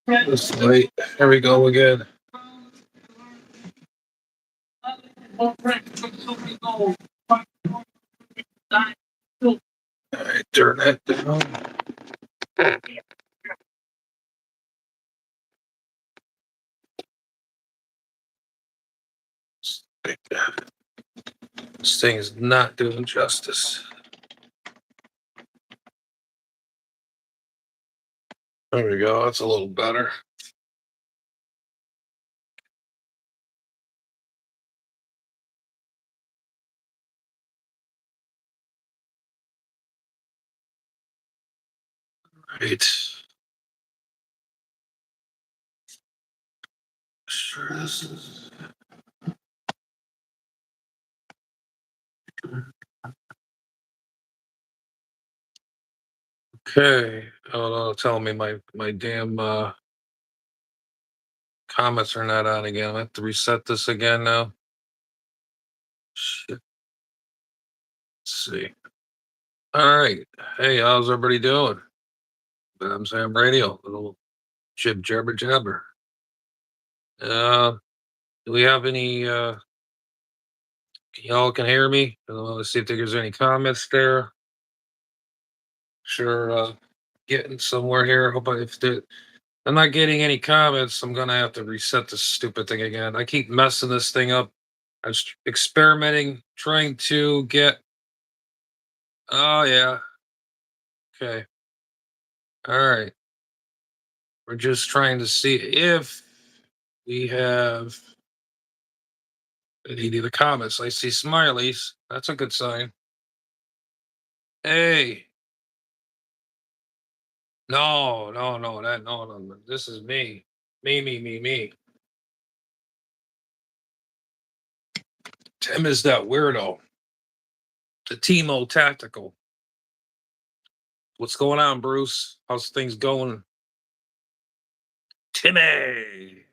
Just wait. Here we go again. All right, turn that down. This thing is not doing justice. There we go. That's a little better. Right. Sure, this is. Okay. Oh no, tell me my damn comments are not on again. I have to reset this again now. Shit. Let's see. All right. Hey, how's everybody doing? I'm Sam Radio. Little jib jabber jabber. Do we have any y'all can hear me? Let's see if there's any comments there. Sure, getting somewhere here. Hope I'm not getting any comments. I'm gonna have to reset this stupid thing again. I keep messing this thing up. I'm experimenting, trying to get. Oh yeah. Okay. All right. We're just trying to see if we have any of the comments. I see smileys. That's a good sign. Hey. No, no, no, no. This is me. Me. Tim is that weirdo. The Timo Tactical. What's going on, Bruce? How's things going? Timmy.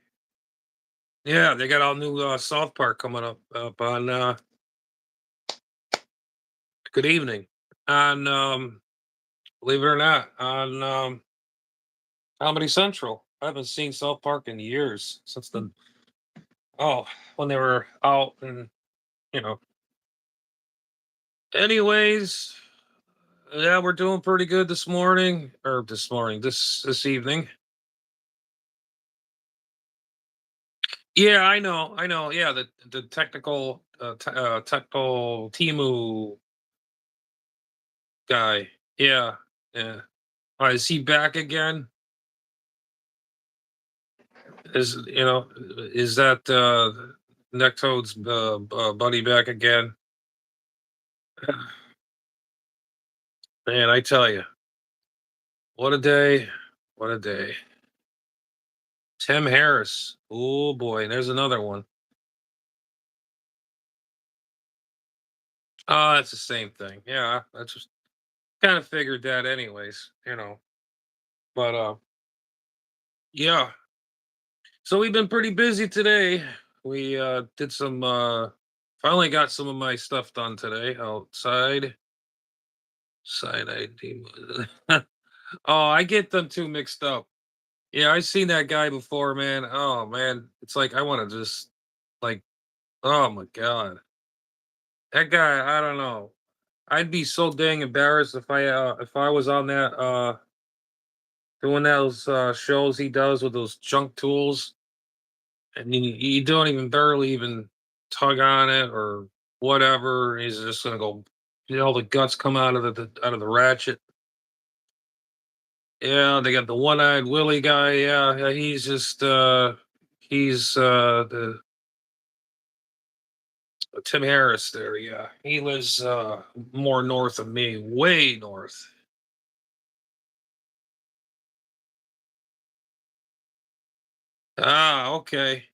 Yeah, they got all new South Park coming up on good evening. On believe it or not, on Comedy Central. I haven't seen South Park in years since the when they were out and you know. Anyways, yeah, we're doing pretty good this morning or this evening. Yeah, I know. Yeah, the technical Timu guy. Yeah, yeah. Is he back again? Is that Nectoad's buddy back again? Man, I tell you, what a day! What a day! Tim Harris. Oh boy, there's another one. Oh, that's the same thing. Yeah, that's just kind of figured that, anyways. But yeah. So we've been pretty busy today. We did some finally got some of my stuff done today outside. Side ID. Oh, I get them two mixed up. Yeah, I seen that guy before, man. Oh man, it's like I want to just like, oh my god, that guy. I don't know. I'd be so dang embarrassed if I was on that doing those shows he does with those junk tools, and you don't even barely even tug on it or whatever. He's just gonna go. All the guts come out of out of the ratchet. Yeah, they got the one-eyed Willie guy. Yeah, yeah, he's the Tim Harris there. Yeah, he lives more north of me, way north. Ah, okay.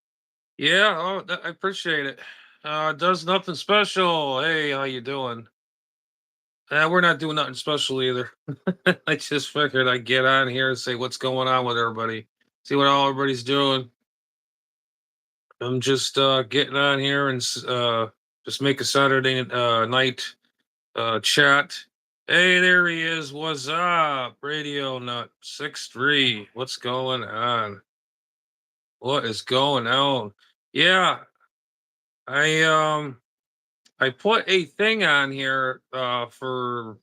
Yeah, I appreciate it. Does nothing special. Hey, how you doing? We're not doing nothing special either. I just figured I'd get on here and say what's going on with everybody. See what all everybody's doing. I'm just getting on here and just make a Saturday night chat. Hey, there he is. What's up? Radio Nut 63. What's going on? What is going on? Yeah, I I put a thing on here for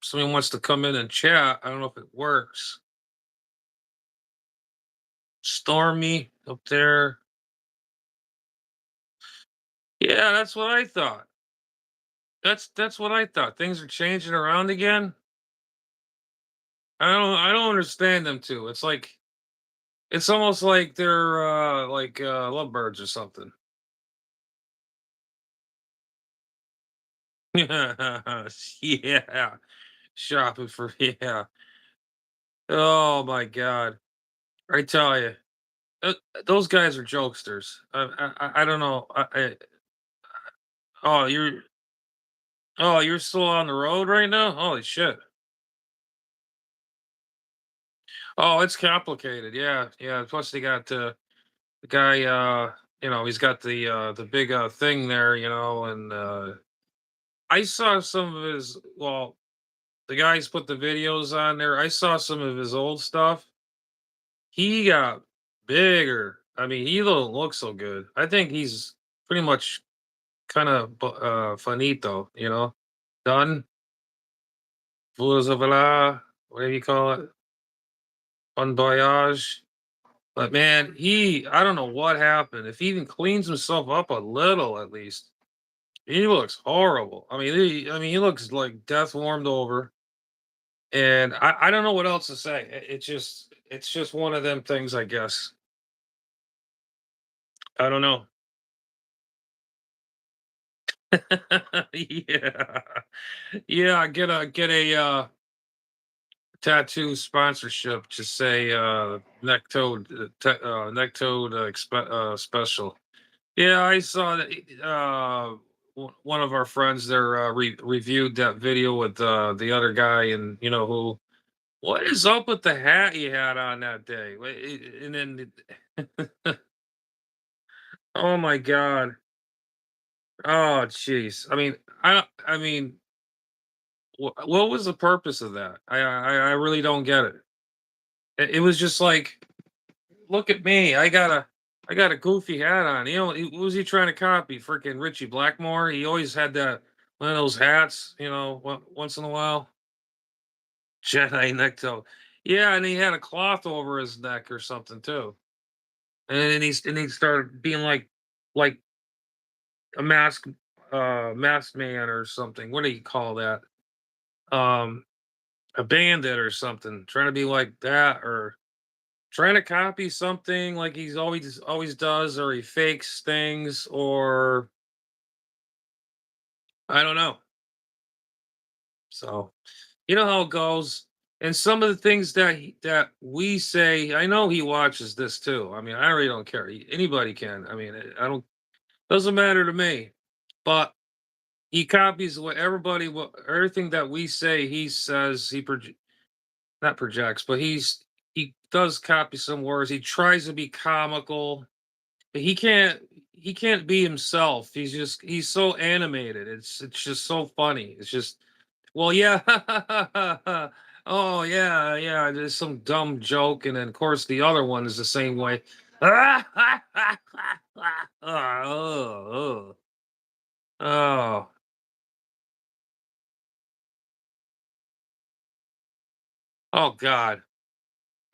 someone wants to come in and chat. I don't know if it works. Stormy up there. Yeah, that's what I thought. That's what I thought. Things are changing around again. I don't understand them too. It's almost like they're lovebirds or something. Yeah. Shopping for yeah. Oh my god. I tell you, those guys are jokesters. I don't know. Oh, you're still on the road right now? Holy shit. Oh, it's complicated. Yeah, yeah. Plus they got the guy. He's got the big thing there. And I saw some of his. Well, the guys put the videos on there. I saw some of his old stuff. He got bigger. I mean, he don't look so good. I think he's pretty much kind of finito, done. Whatever you call it, bon voyage. But man, I don't know what happened. If he even cleans himself up a little, at least, he looks horrible. He looks like death warmed over. And I don't know what else to say. It's just one of them things, I guess. I don't know. Yeah. Yeah, get a tattoo sponsorship. Just say neck toad special. Yeah, I saw that one of our friends there reviewed that video with the other guy, and who. What is up with the hat he had on that day? And then, oh my god, oh jeez. What was the purpose of that? I really don't get it. It was just like, look at me. I got a goofy hat on. Who was he trying to copy? Freaking Richie Blackmore. He always had that one of those hats. Once in a while. Jedi necktie. Yeah, and he had a cloth over his neck or something too. And then he started being like a masked man or something. What do you call that? Um, a bandit or something. Trying to be like that, or trying to copy something like he's always does, or he fakes things, or I don't know. So you know how it goes. And some of the things that we say, I know he watches this too. I really don't care. Anybody can. I don't. Doesn't matter to me. But he copies everything that we say. He says not projects, but he does copy some words. He tries to be comical. He can't be himself. He's so animated. It's just so funny. It's just, well, yeah. Oh yeah, yeah. There's some dumb joke, and then of course the other one is the same way. Oh, oh, oh God.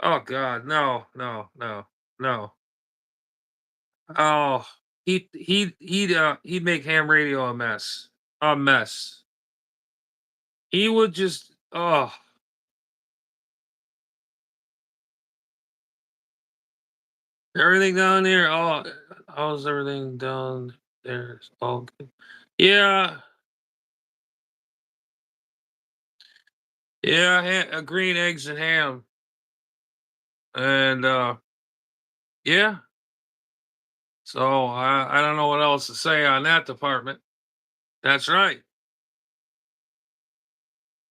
Oh God. No, no, no, no. Oh, he'd make ham radio a mess. A mess. He would just, oh, everything down there. Oh, how's everything down there? It's all good. Yeah, yeah, green eggs and ham. And yeah. So I don't know what else to say on that department. That's right.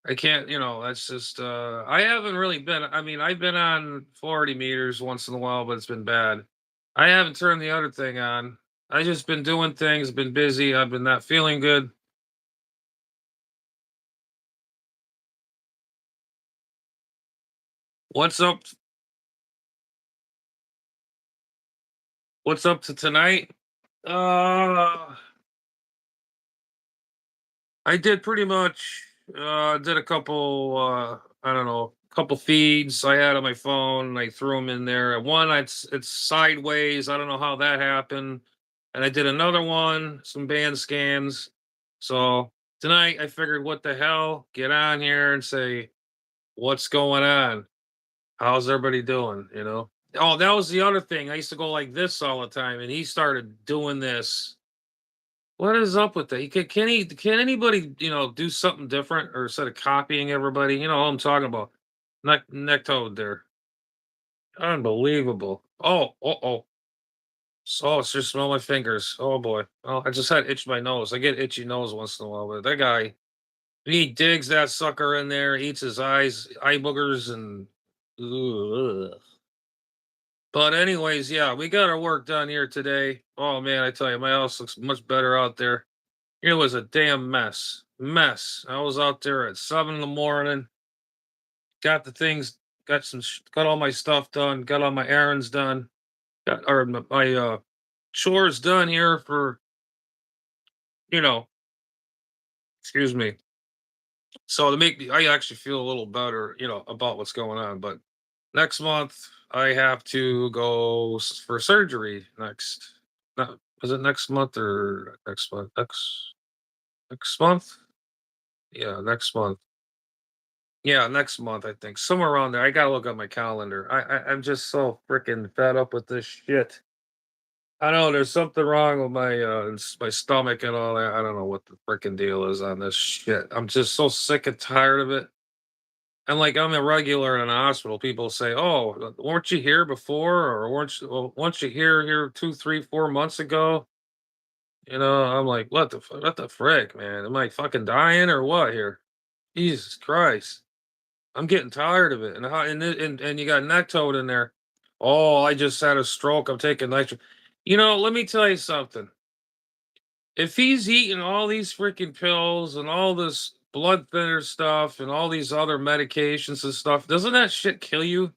I can't, that's just I haven't really been, I've been on 40 meters once in a while, but it's been bad. I haven't turned the other thing on. I just been doing things, been busy, I've been not feeling good. What's up? What's up to tonight? Uh, I did pretty much. Did a couple. I don't know, couple feeds I had on my phone. I threw them in there. One, it's sideways. I don't know how that happened. And I did another one, some band scans. So tonight I figured, what the hell? Get on here and say, what's going on? How's everybody doing? Oh, that was the other thing. I used to go like this all the time, and he started doing this. What is up with that? Can anybody, do something different, or instead of copying everybody? You know what I'm talking about. Neck toad there. Unbelievable. Oh, oh. So it's just smell my fingers. Oh boy. Oh, I just had itch my nose. I get itchy nose once in a while, but that guy, he digs that sucker in there, eats his eye boogers, and ugh. But anyways, yeah, we got our work done here today. Oh man, I tell you, my house looks much better out there. It was a damn mess. I was out there at 7 in the morning, got the things, got all my stuff done, got all my errands done, got or my chores done here for you know, excuse me. So to make me, I actually feel a little better, about what's going on. But next month I have to go for surgery next. No, is it next month or next month? Next month? Yeah, next month. Yeah, next month I think somewhere around there. I gotta look at my calendar. I'm just so freaking fed up with this shit. I know there's something wrong with my stomach and all that. I don't know what the freaking deal is on this shit. I'm just so sick and tired of it. And like I'm a regular in a hospital. People say, "Oh, weren't you here before, or weren't you here 2, 3, 4 months ago?" I'm like, what the frick, man? Am I fucking dying or what here? Jesus Christ. I'm getting tired of it. And you got neck toad in there. Oh, I just had a stroke. I'm taking nitro. Let me tell you something. If he's eating all these freaking pills and all this blood thinner stuff and all these other medications and stuff, doesn't that shit kill you?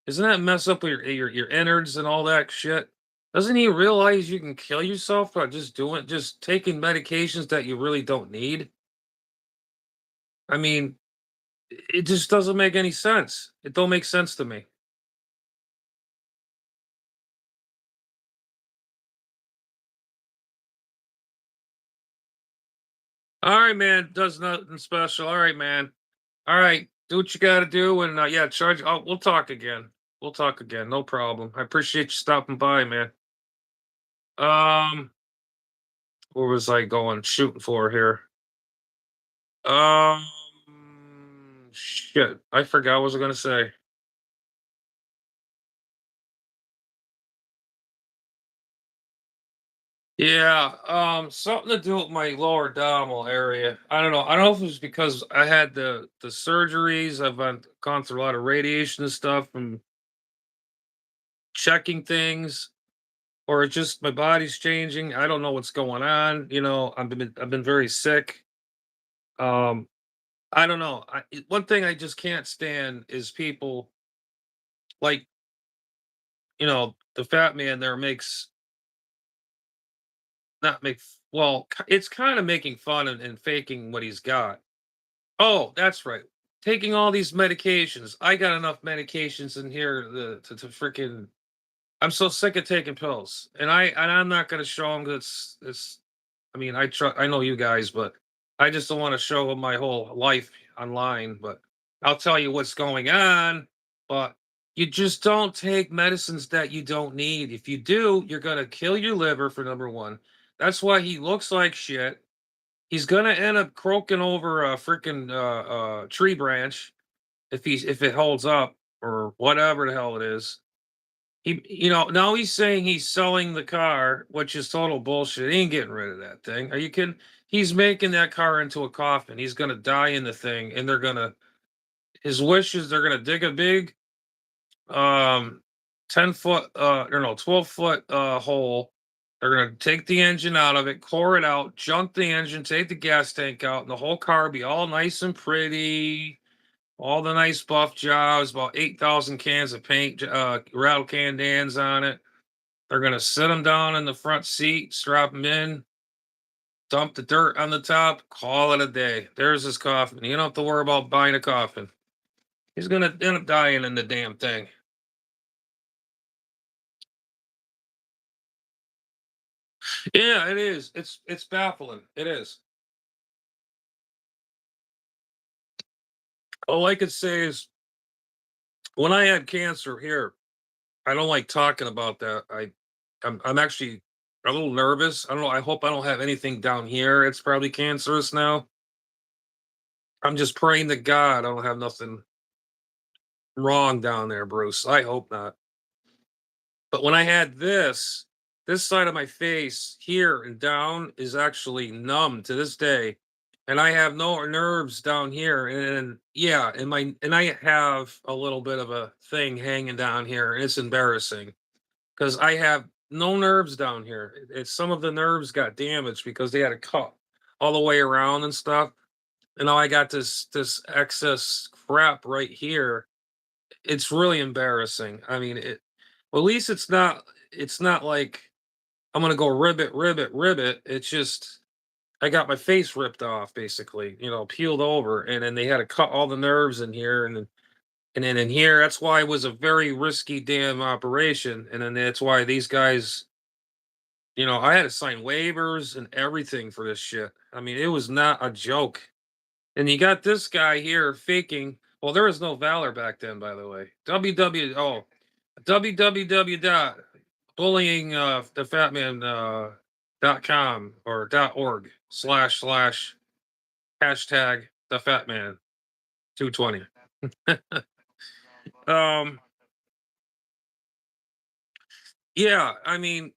Doesn't that mess up with your innards and all that shit? Doesn't he realize you can kill yourself by just taking medications that you really don't need? I mean, it just doesn't make any sense. It don't make sense to me. All right, man. Does nothing special. All right, man. All right. Do what you got to do. And yeah, charge. Oh, we'll talk again. We'll talk again. No problem. I appreciate you stopping by, man. Um, where was I going? Shooting for here. Um, shit. I forgot what I was going to say. Yeah, something to do with my lower abdominal area. I don't know. I don't know if it was because I had the surgeries. Gone through a lot of radiation and stuff, and checking things, or it's just my body's changing. I don't know what's going on. I've been very sick. Um, I don't know. One thing I just can't stand is people like the fat man there makes not make well. It's kind of making fun and faking what he's got. Oh, that's right. Taking all these medications. I got enough medications in here to freaking. I'm so sick of taking pills, and I'm not going to show them. It's. I mean, I know you guys, but I just don't want to show them my whole life online. But I'll tell you what's going on. But you just don't take medicines that you don't need. If you do, you're going to kill your liver for number one. That's why he looks like shit. He's gonna end up croaking over a freaking tree branch if it holds up, or whatever the hell it is. Now he's saying he's selling the car, which is total bullshit. He ain't getting rid of that thing. Are you kidding? He's making that car into a coffin. He's gonna die in the thing, and his wish is they're gonna dig a big um 10 foot or no 12 foot hole. They're gonna take the engine out of it, core it out, junk the engine, take the gas tank out, and the whole car be all nice and pretty, all the nice buff jobs, about 8,000 cans of paint, rattle can cans on it. They're gonna sit him down in the front seat, strap him in, dump the dirt on the top, call it a day. There's his coffin. You don't have to worry about buying a coffin. He's gonna end up dying in the damn thing. Yeah, it is. It's baffling. It is. All I could say is when I had cancer here, I don't like talking about that. I'm actually a little nervous. I don't know. I hope I don't have anything down here. It's probably cancerous now. I'm just praying to God I don't have nothing wrong down there, Bruce. I hope not. But when I had this side of my face here and down is actually numb to this day. And I have no nerves down here. And yeah, and I have a little bit of a thing hanging down here. And it's embarrassing because I have no nerves down here. It's some of the nerves got damaged because they had to cut all the way around and stuff. And now I got this excess crap right here. It's really embarrassing. I mean, well, at least it's not like I'm gonna go ribbit, ribbit, ribbit. It's just I got my face ripped off, basically, peeled over, and then they had to cut all the nerves in here, and then in here. That's why it was a very risky damn operation, and then that's why these guys, I had to sign waivers and everything for this shit. I mean, it was not a joke. And you got this guy here faking. Well, there was no Valor back then, by the way. www dot bullying the fatman dot com or dot org slash hashtag the fatman 220. um yeah, I mean,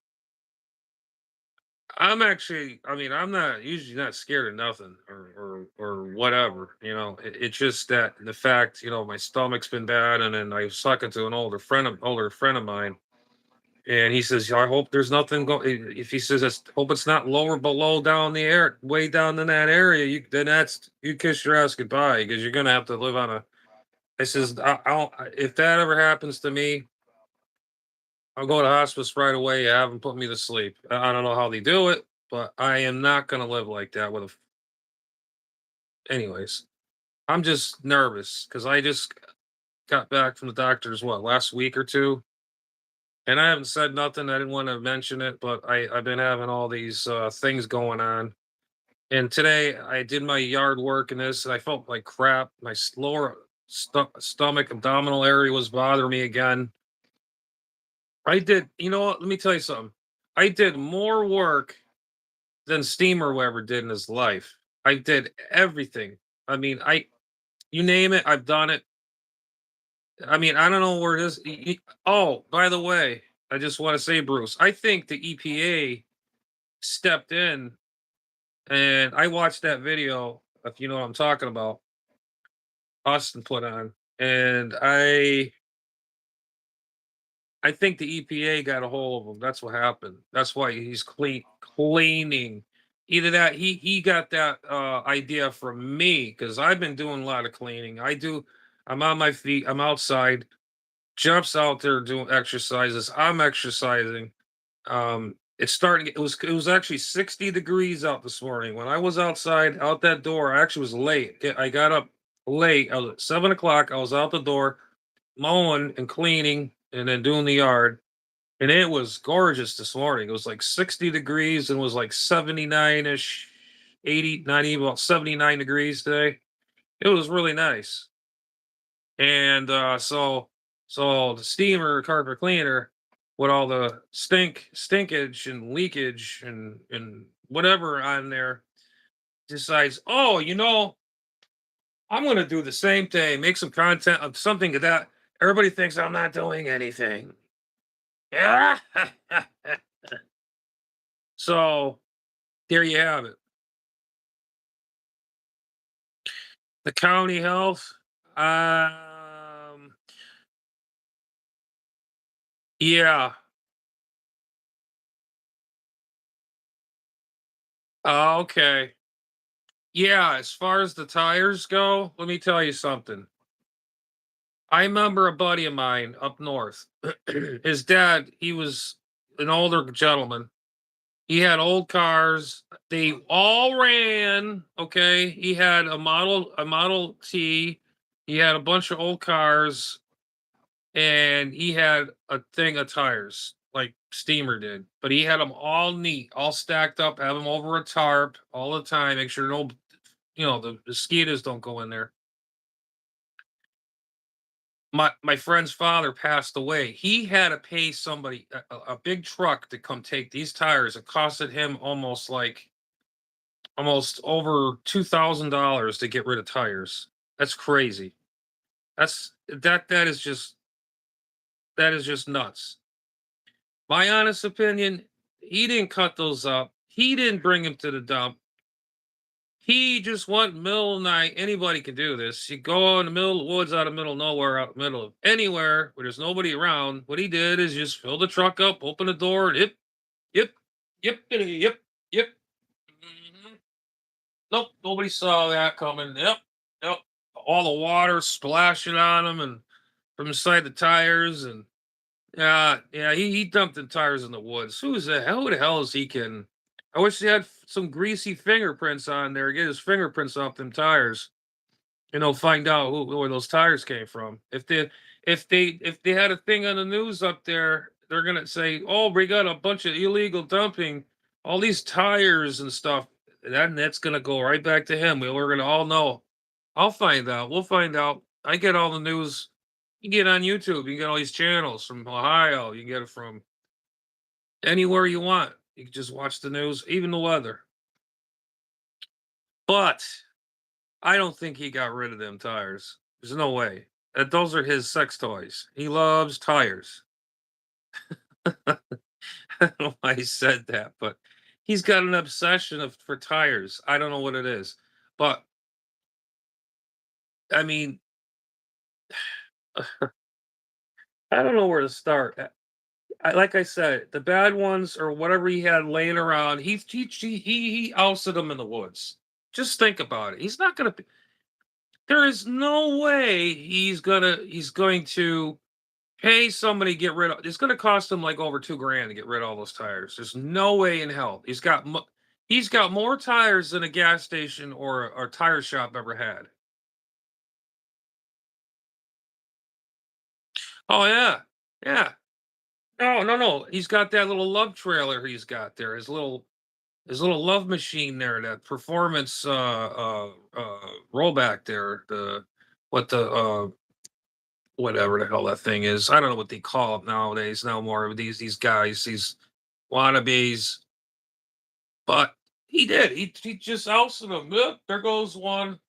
I'm not usually not scared of nothing or whatever. It's just that the fact, my stomach's been bad, and then I was talking to an older friend of mine, and he says, I hope there's nothing if he says, hope it's not lower below down the air, way down in that area, then you kiss your ass goodbye because you're gonna have to live on a. I says, if that ever happens to me, I'll go to hospice right away. Have them put me to sleep. I don't know how they do it, but I am not gonna live like that anyways. I'm just nervous because I just got back from the doctors last week or two, and I haven't said nothing. I didn't want to mention it, but I've been having all these things going on. And today I did my yard work and this, and I felt like crap. My lower stomach, abdominal area was bothering me again. I did, you know what? Let me tell you something. I did more work than Steamer ever did in his life. I did everything. I mean, you name it, I've done it. I mean, I don't know where it is. Oh, by the way, I just want to say, Bruce, I think the EPA stepped in, and I watched that video, if you know what I'm talking about, Austin put on, and I think the EPA got a hold of him. That's what happened. That's why he's cleaning. Either that he got that idea from me because I've been doing a lot of cleaning. I'm on my feet. I'm outside. Jumps out there doing exercises. I'm exercising. It's starting. It was actually 60 degrees out this morning. When I was outside out that door, I actually was late. I got up late. I was at 7 o'clock. I was out the door mowing and cleaning and then doing the yard. And it was gorgeous this morning. It was like 60 degrees and was like 79-ish, 80, not even about 79 degrees today. It was really nice. And so the steamer carpet cleaner with all the stinkage and leakage and whatever on there decides, oh, I'm gonna do the same thing, make some content of something that everybody thinks I'm not doing anything. Yeah. So there you have it. The county health. Um, yeah. Okay. Yeah, as far as the tires go, let me tell you something. I remember a buddy of mine up north. His dad, he was an older gentleman. He had old cars. They all ran. Okay. He had a Model T. He had a bunch of old cars, and he had a thing of tires like Steamer did. But he had them all neat, all stacked up, have them over a tarp all the time, make sure no, the mosquitoes don't go in there. My friend's father passed away. He had to pay somebody a big truck to come take these tires. It costed him almost over $2,000 to get rid of tires. That's crazy. That is just nuts. My honest opinion, he didn't cut those up. He didn't bring him to the dump. He just went middle of the night. Anybody can do this. You go in the middle of the woods, out of the middle of nowhere, out in the middle of anywhere where there's nobody around. What he did is just fill the truck up, open the door, and yip, yip, yip, yip, yip. Mhm. Nope, nobody saw that coming. Yep, yep. All the water splashing on him and from inside the tires, and yeah, yeah. He dumped the tires in the woods. Who the hell is he kidding? I wish he had some greasy fingerprints on there. Get his fingerprints off them tires, and they'll find out where those tires came from. If they had a thing on the news up there, they're gonna say, "Oh, we got a bunch of illegal dumping, all these tires and stuff." That's gonna go right back to him. We're gonna all know. I'll find out. We'll find out. I get all the news. You get on YouTube. You can get all these channels from Ohio. You can get it from anywhere you want. You can just watch the news, even the weather. But I don't think he got rid of them tires. There's no way. Those are his sex toys. He loves tires. I don't know why he said that, but he's got an obsession for tires. I don't know what it is. But I mean, I don't know where to start. Like I said, the bad ones or whatever he had laying around, he ousted them in the woods. Just think about it. He's not gonna. There is no way he's going to pay somebody to get rid of. It's going to cost him like over 2 grand to get rid of all those tires. There's no way in hell. He's got more tires than a gas station or a tire shop ever had. Oh yeah, yeah. No, no, no. He's got that little love trailer. He's got there his little love machine there. That performance rollback there. The whatever the hell that thing is. I don't know what they call it nowadays. Now more of these guys, these wannabes. But he did. He just ousted them. Oop, there goes one.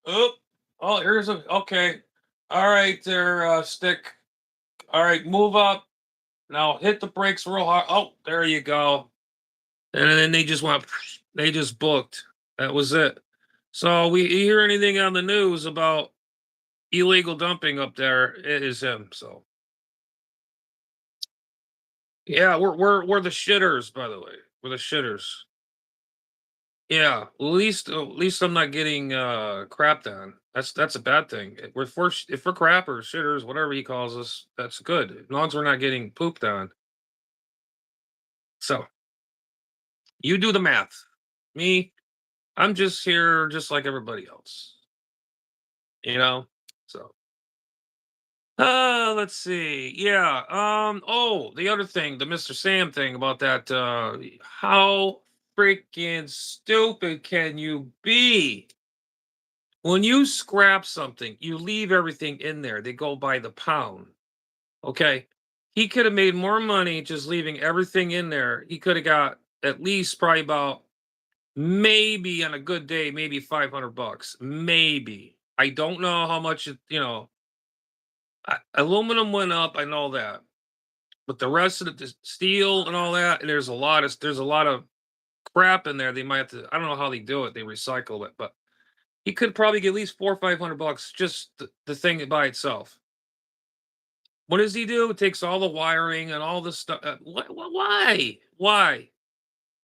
Oop. Oh, here's a okay. All right, there, stick. All right, move up. Now hit the brakes real hard. Oh, there you go. And then they just went. They just booked. That was it. So we you hear anything on the news about illegal dumping up there? It is him. So yeah, we're the shitters, by the way. We're the shitters. Yeah, at least I'm not getting crapped on. That's a bad thing. If we're crappers, shitters, whatever he calls us, that's good. As long as we're not getting pooped on. So you do the math. Me, I'm just here just like everybody else. You know? So let's see. Yeah. Oh, the other thing, the Mr. Sam thing about that, how freaking stupid can you be? When you scrap something, you leave everything in there. They go by the pound. Okay. He could have made more money just leaving everything in there. He could have got at least probably about maybe on a good day, maybe 500 bucks. Maybe. I don't know how much aluminum went up. I know that. But the rest of the steel and all that, and there's a lot of crap in there. They might have to, I don't know how they do it. They recycle it, but he could probably get at least 400 or 500 bucks just the thing by itself. What does he do? Takes all the wiring and all this stuff. Why? Why?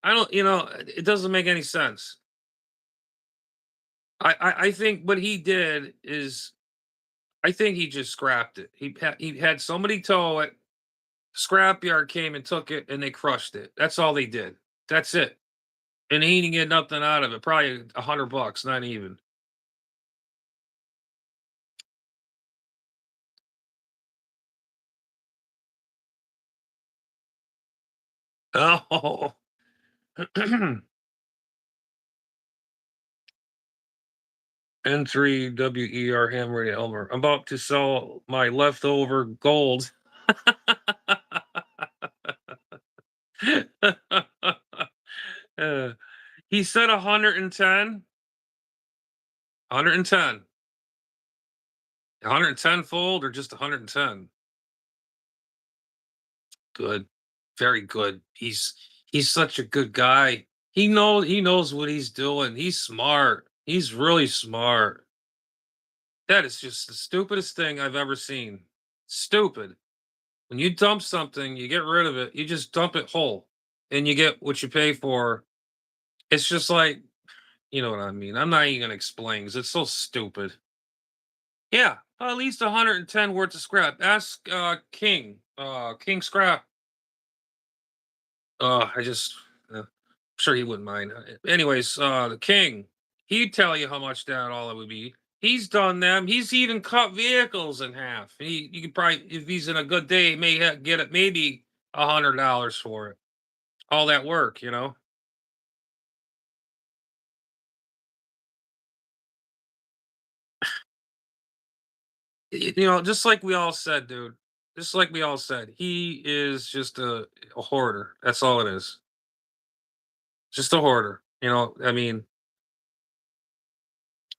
I don't. It doesn't make any sense. I think what he did is I think he just scrapped it. He had somebody tow it. Scrapyard came and took it, and they crushed it. That's all they did. That's it. And he didn't get nothing out of it. Probably $100, not even. Oh, N3WER Hammer Elmer. I'm about to sell my leftover gold. Uh, he said 110. 110. 110 fold or just 110? Good. Very good. He's such a good guy. He knows what he's doing. He's smart. He's really smart. That is just the stupidest thing I've ever seen. Stupid. When you dump something, you get rid of it. You just dump it whole and you get what you pay for. It's just like, you know what I mean? I'm not even gonna explain 'cause it's so stupid. Yeah, at least 110 worth of scrap. Ask King Scrap. I just sure he wouldn't mind. Anyways, the king, he'd tell you how much that all it would be. He's done them. He's even cut vehicles in half. You could probably, if he's in a good day, he may get it maybe $100 for it. All that work, you know. You know, just like we all said, dude. Just like we all said, he is just a hoarder. That's all it is. Just a hoarder. You know, I mean,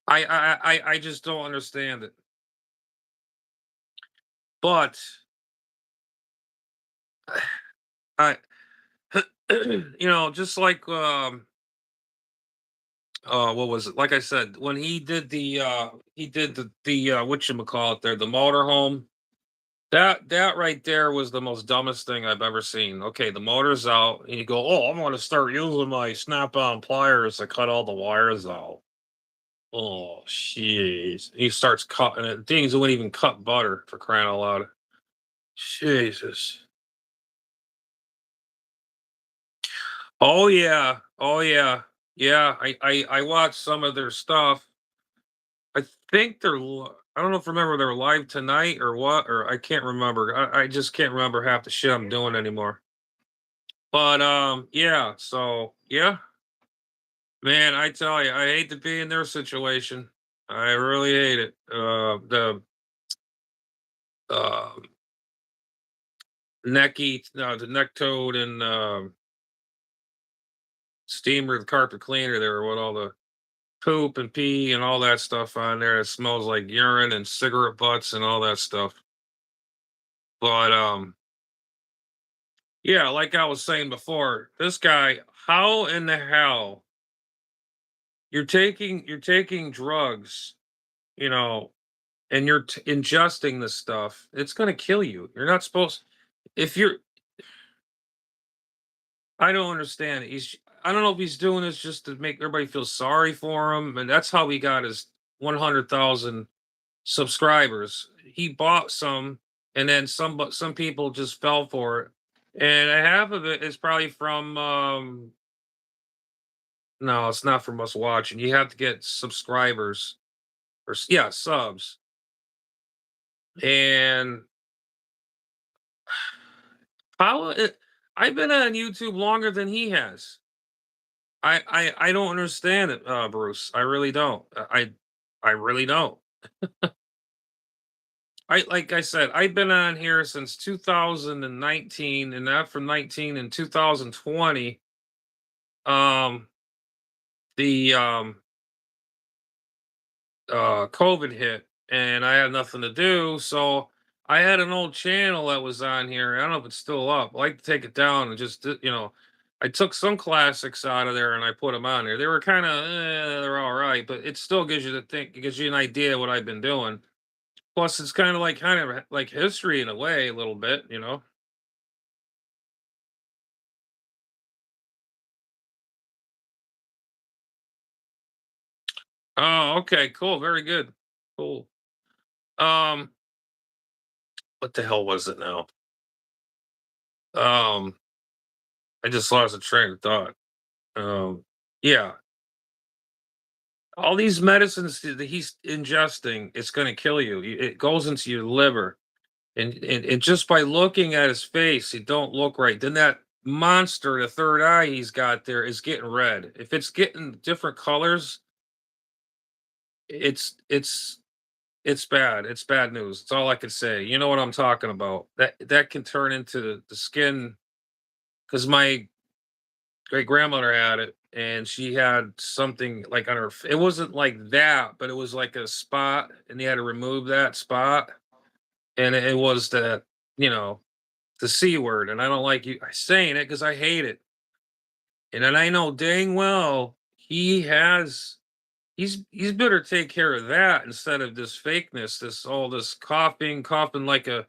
I just don't understand it. But I you know, just like what was it? Like I said, when he did the whatchamacallit there, the motorhome. That right there was the most dumbest thing I've ever seen. Okay, the motor's out, and you go, "Oh, I'm gonna start using my snap-on pliers to cut all the wires out." Oh, jeez. He starts cutting it. Things wouldn't even cut butter for crying out loud. Jesus. Oh yeah. Oh yeah. Yeah. I watched some of their stuff. I think I don't know if remember they're live tonight or what, or I can't remember. I just can't remember half the shit I'm doing anymore. But yeah, so yeah, man, I tell you, I hate to be in their situation. I really hate it. Uh the neck toad and steamer, the carpet cleaner there, with all the poop and pee and all that stuff on there. It smells like urine and cigarette butts and all that stuff. But yeah, like I was saying before, this guy, how in the hell you're taking drugs, you know, and you're ingesting this stuff, it's gonna kill you. You're not supposed. If you're, I don't understand. I don't know if he's doing this just to make everybody feel sorry for him, and that's how he got his 100,000 subscribers. He bought some, and then some people just fell for it, and half of it is probably from no, it's not from us watching. You have to get subscribers or yeah, subs. And how I've been on YouTube longer than he has. I don't understand it, Bruce. I really don't. I really don't. I like I said, I've been on here since 2019, and not from 19 in 2020. Um, the COVID hit, and I had nothing to do, so I had an old channel that was on here. I don't know if it's still up. I like to take it down and just I took some classics out of there and I put them on there. They were kind of they're all right, but it still gives you to think. It gives you an idea of what I've been doing. Plus, it's kind of like history in a way, a little bit, you know. Oh, okay, cool, very good, cool. Um, what the hell was it now? Um, I just lost a train of thought. Yeah, all these medicines that he's ingesting, it's going to kill you. It goes into your liver, and just by looking at his face, it don't look right. Then that monster, the third eye he's got there, is getting red. If it's getting different colors, it's it's it's bad. It's bad news. It's all I can say. You know what I'm talking about. That can turn into the skin, because my great grandmother had it, and she had something like on her. It wasn't like that, but it was like a spot, and they had to remove that spot, and it was you know, the c word, and I don't like you saying it because I hate it, and then I know dang well he's better take care of that instead of this fakeness, all this coughing like a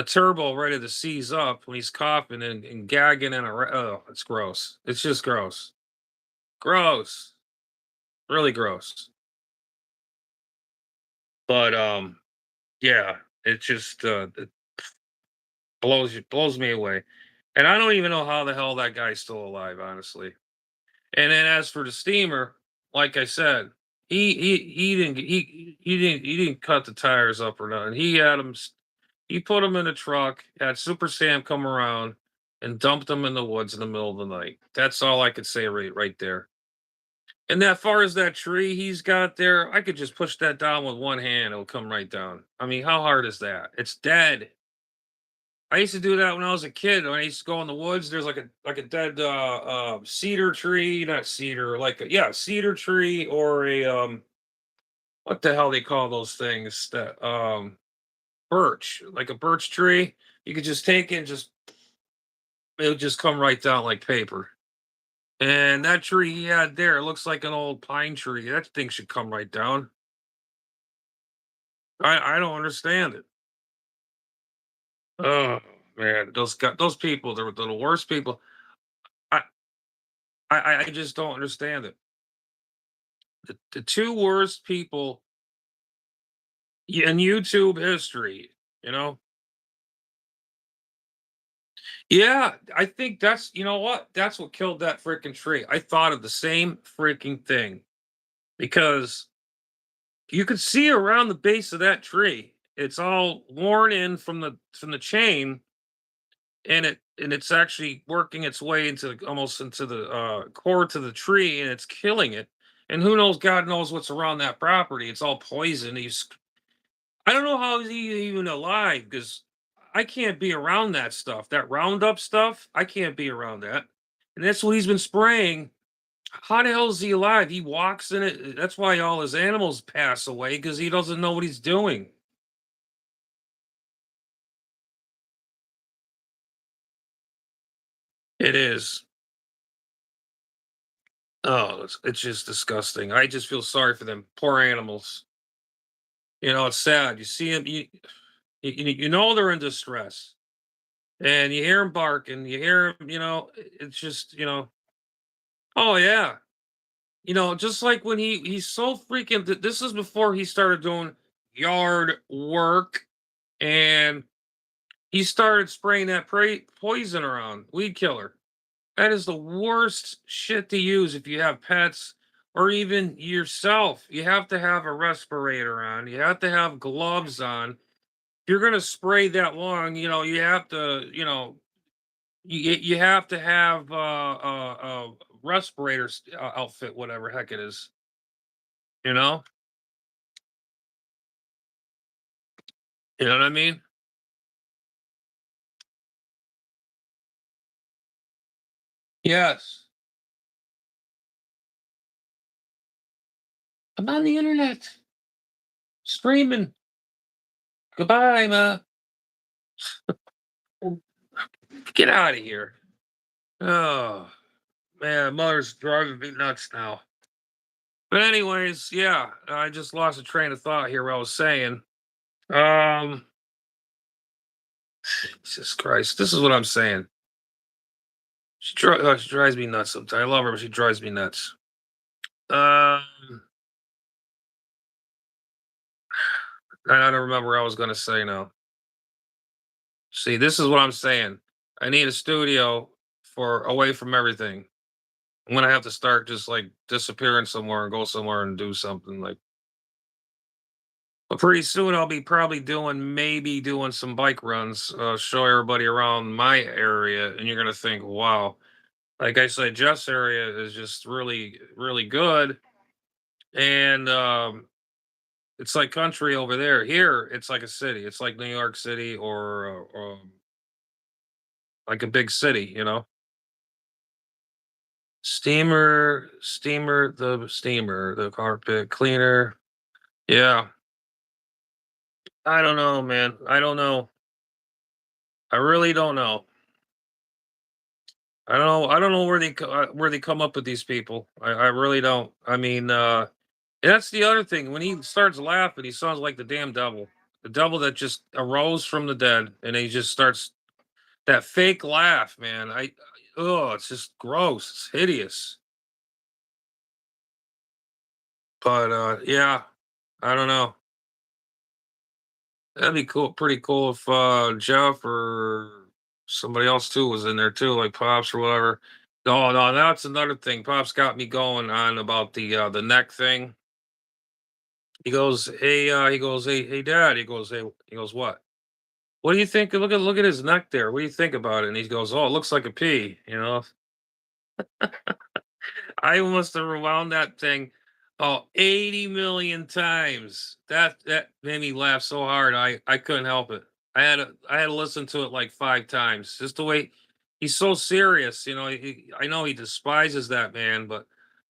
turbo ready to seize up when he's coughing and gagging oh, it's gross. It's just gross. Gross. Really gross. But yeah, it just it blows me away. And I don't even know how the hell that guy's still alive, honestly. And then as for the steamer, like I said, he didn't cut the tires up or nothing. He put them in a truck, had Super Sam come around and dumped them in the woods in the middle of the night. That's all I could say right there. And that far as that tree he's got there, I could just push that down with one hand, it'll come right down. I mean, how hard is that? It's dead. I used to do that when I was a kid. When I used to go in the woods, there's like a dead cedar tree, not cedar, like cedar tree or a what the hell they call those things that birch, like a birch tree. You could just take it and just it'll just come right down like paper. And that tree he had there looks like an old pine tree. That thing should come right down. I don't understand it. Oh man, those people, they're the worst people. I I just don't understand it. The two worst people in YouTube history, you know? Yeah, I think that's you know what? That's what killed that freaking tree. I thought of the same freaking thing because you could see around the base of that tree. It's all worn in from the chain, and it's actually working its way into almost into the core to the tree, and it's killing it. And who knows? God knows what's around that property. It's all poison. I don't know how he's even alive because I can't be around that stuff. That Roundup stuff, I can't be around that. And that's what he's been spraying. How the hell is he alive? He walks in it. That's why all his animals pass away because he doesn't know what he's doing. It is. Oh, it's just disgusting. I just feel sorry for them poor animals. You know, it's sad. You see them, you know they're in distress, and you hear them barking. You hear 'em, it's just oh yeah. Just like when he's so freaking this is before he started doing yard work, and he started spraying that poison around, weed killer. That is the worst shit to use if you have pets or even yourself. You have to have a respirator on. You have to have gloves on. If you're going to spray that long, you have to, you have to have respirator outfit, whatever heck it is, you know? You know what I mean? Yes. I'm on the internet streaming. Goodbye, ma. Get out of here. Oh, man, mother's driving me nuts now. But anyways, yeah, I just lost a train of thought here. What I was saying. Um, Jesus Christ, this is what I'm saying. She drives me nuts sometimes. I love her, but she drives me nuts. Um, I don't remember what I was gonna say now. See, this is what I'm saying. I need a studio for away from everything. I'm gonna have to start just like disappearing somewhere and go somewhere and do something like. But pretty soon I'll be probably doing some bike runs, show everybody around my area, and you're gonna think, wow. Like I said, Jeff's area is just really, really good. And it's like country over there. Here, it's like a city. It's like New York City or like a big city, you know? Steamer, the carpet cleaner. Yeah. I don't know, man. I don't know. I really don't know. I don't know. I don't know where they come up with these people. I really don't. I mean, that's the other thing. When he starts laughing, he sounds like the damn devil. The devil that just arose from the dead, and he just starts that fake laugh, man. Oh, it's just gross. It's hideous. But yeah, I don't know. That'd be cool, pretty cool if Jeff or somebody else too was in there too, like Pops or whatever. No, no, that's another thing. Pops got me going on about the neck thing. Hey, Dad. He goes, what? What do you think? Look at his neck there. What do you think about it? And he goes, oh, it looks like a pea. You know, I must have rewound that thing 80 million times. That made me laugh so hard. I couldn't help it. I had to listen to it like 5 times. Just the way he's so serious. You know, I know he despises that man, but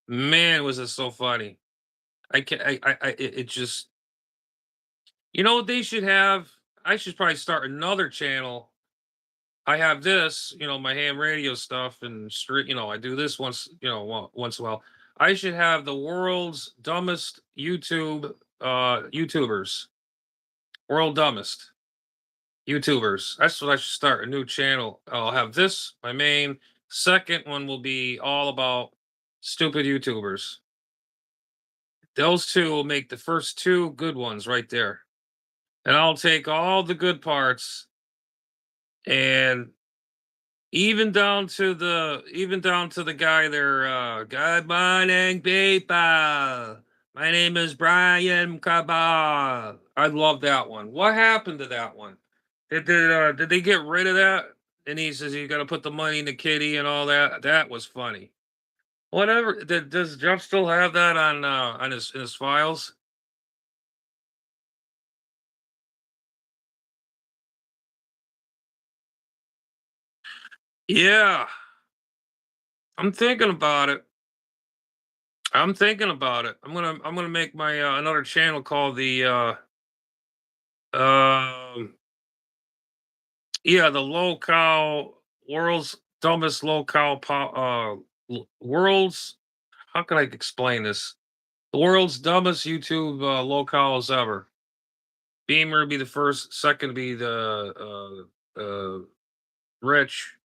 man, was it so funny. I can it just you know what they should have. I should probably start another channel. I have this, my ham radio stuff and street, I do this once, once in a while. I should have the world's dumbest YouTubers. World dumbest YouTubers. That's what I should start, a new channel. I'll have this, my main. Second one will be all about stupid YouTubers. Those two will make the first two good ones right there. And I'll take all the good parts and even down to the guy there, good morning, people. My name is Brian Cabal. I love that one. What happened to that one? Did they get rid of that? And he says you got to put the money in the kitty and all that. That was funny. Whatever. Does Jeff still have that on his files? Yeah, I'm thinking about it. I'm thinking about it. I'm gonna make my another channel called the um yeah, the low cow world's dumbest low cow world's how can I explain this? The world's dumbest YouTube low cows ever. Beamer would be the first, second would be the Rich,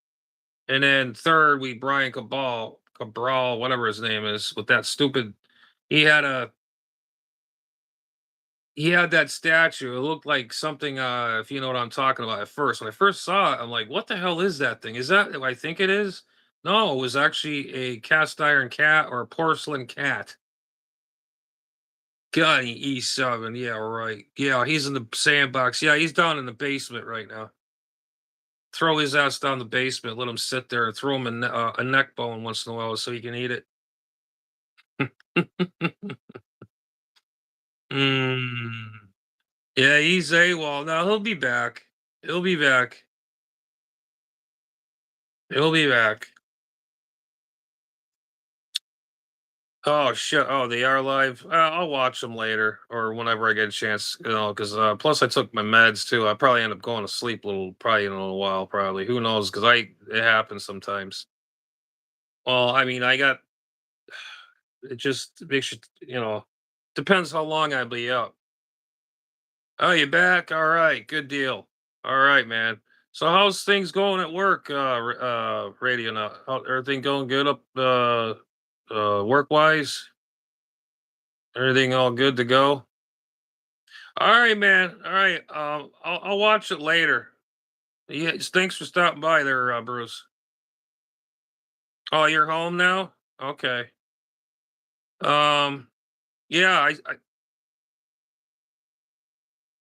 and then third we Brian Cabral, whatever his name is, with that stupid. He had a he had that statue. It looked like something, if you know what I'm talking about at first. When I first saw it, I'm like, what the hell is that thing? Is that what I think it is? No, it was actually a cast iron cat or a porcelain cat. God, E7. Yeah, right. Yeah, he's in the sandbox. Yeah, he's down in the basement right now. Throw his ass down the basement, let him sit there and throw him a neck bone once in a while so he can eat it. Mm. Yeah, he's AWOL. Now he'll be back. He'll be back. He'll be back. Oh shit! Oh, they are live. I'll watch them later or whenever I get a chance. Because plus I took my meds too. I probably end up going to sleep probably in a little while. Probably who knows? Because it happens sometimes. Well, I mean, I got it. Just makes depends how long I be up. Oh, you back? All right, good deal. All right, man. So how's things going at work? Radio now. Everything going good up? Work wise, everything all good to go. All right, man. All right. I'll watch it later. Yeah, thanks for stopping by there, Bruce. Oh, you're home now? Okay. Um, yeah,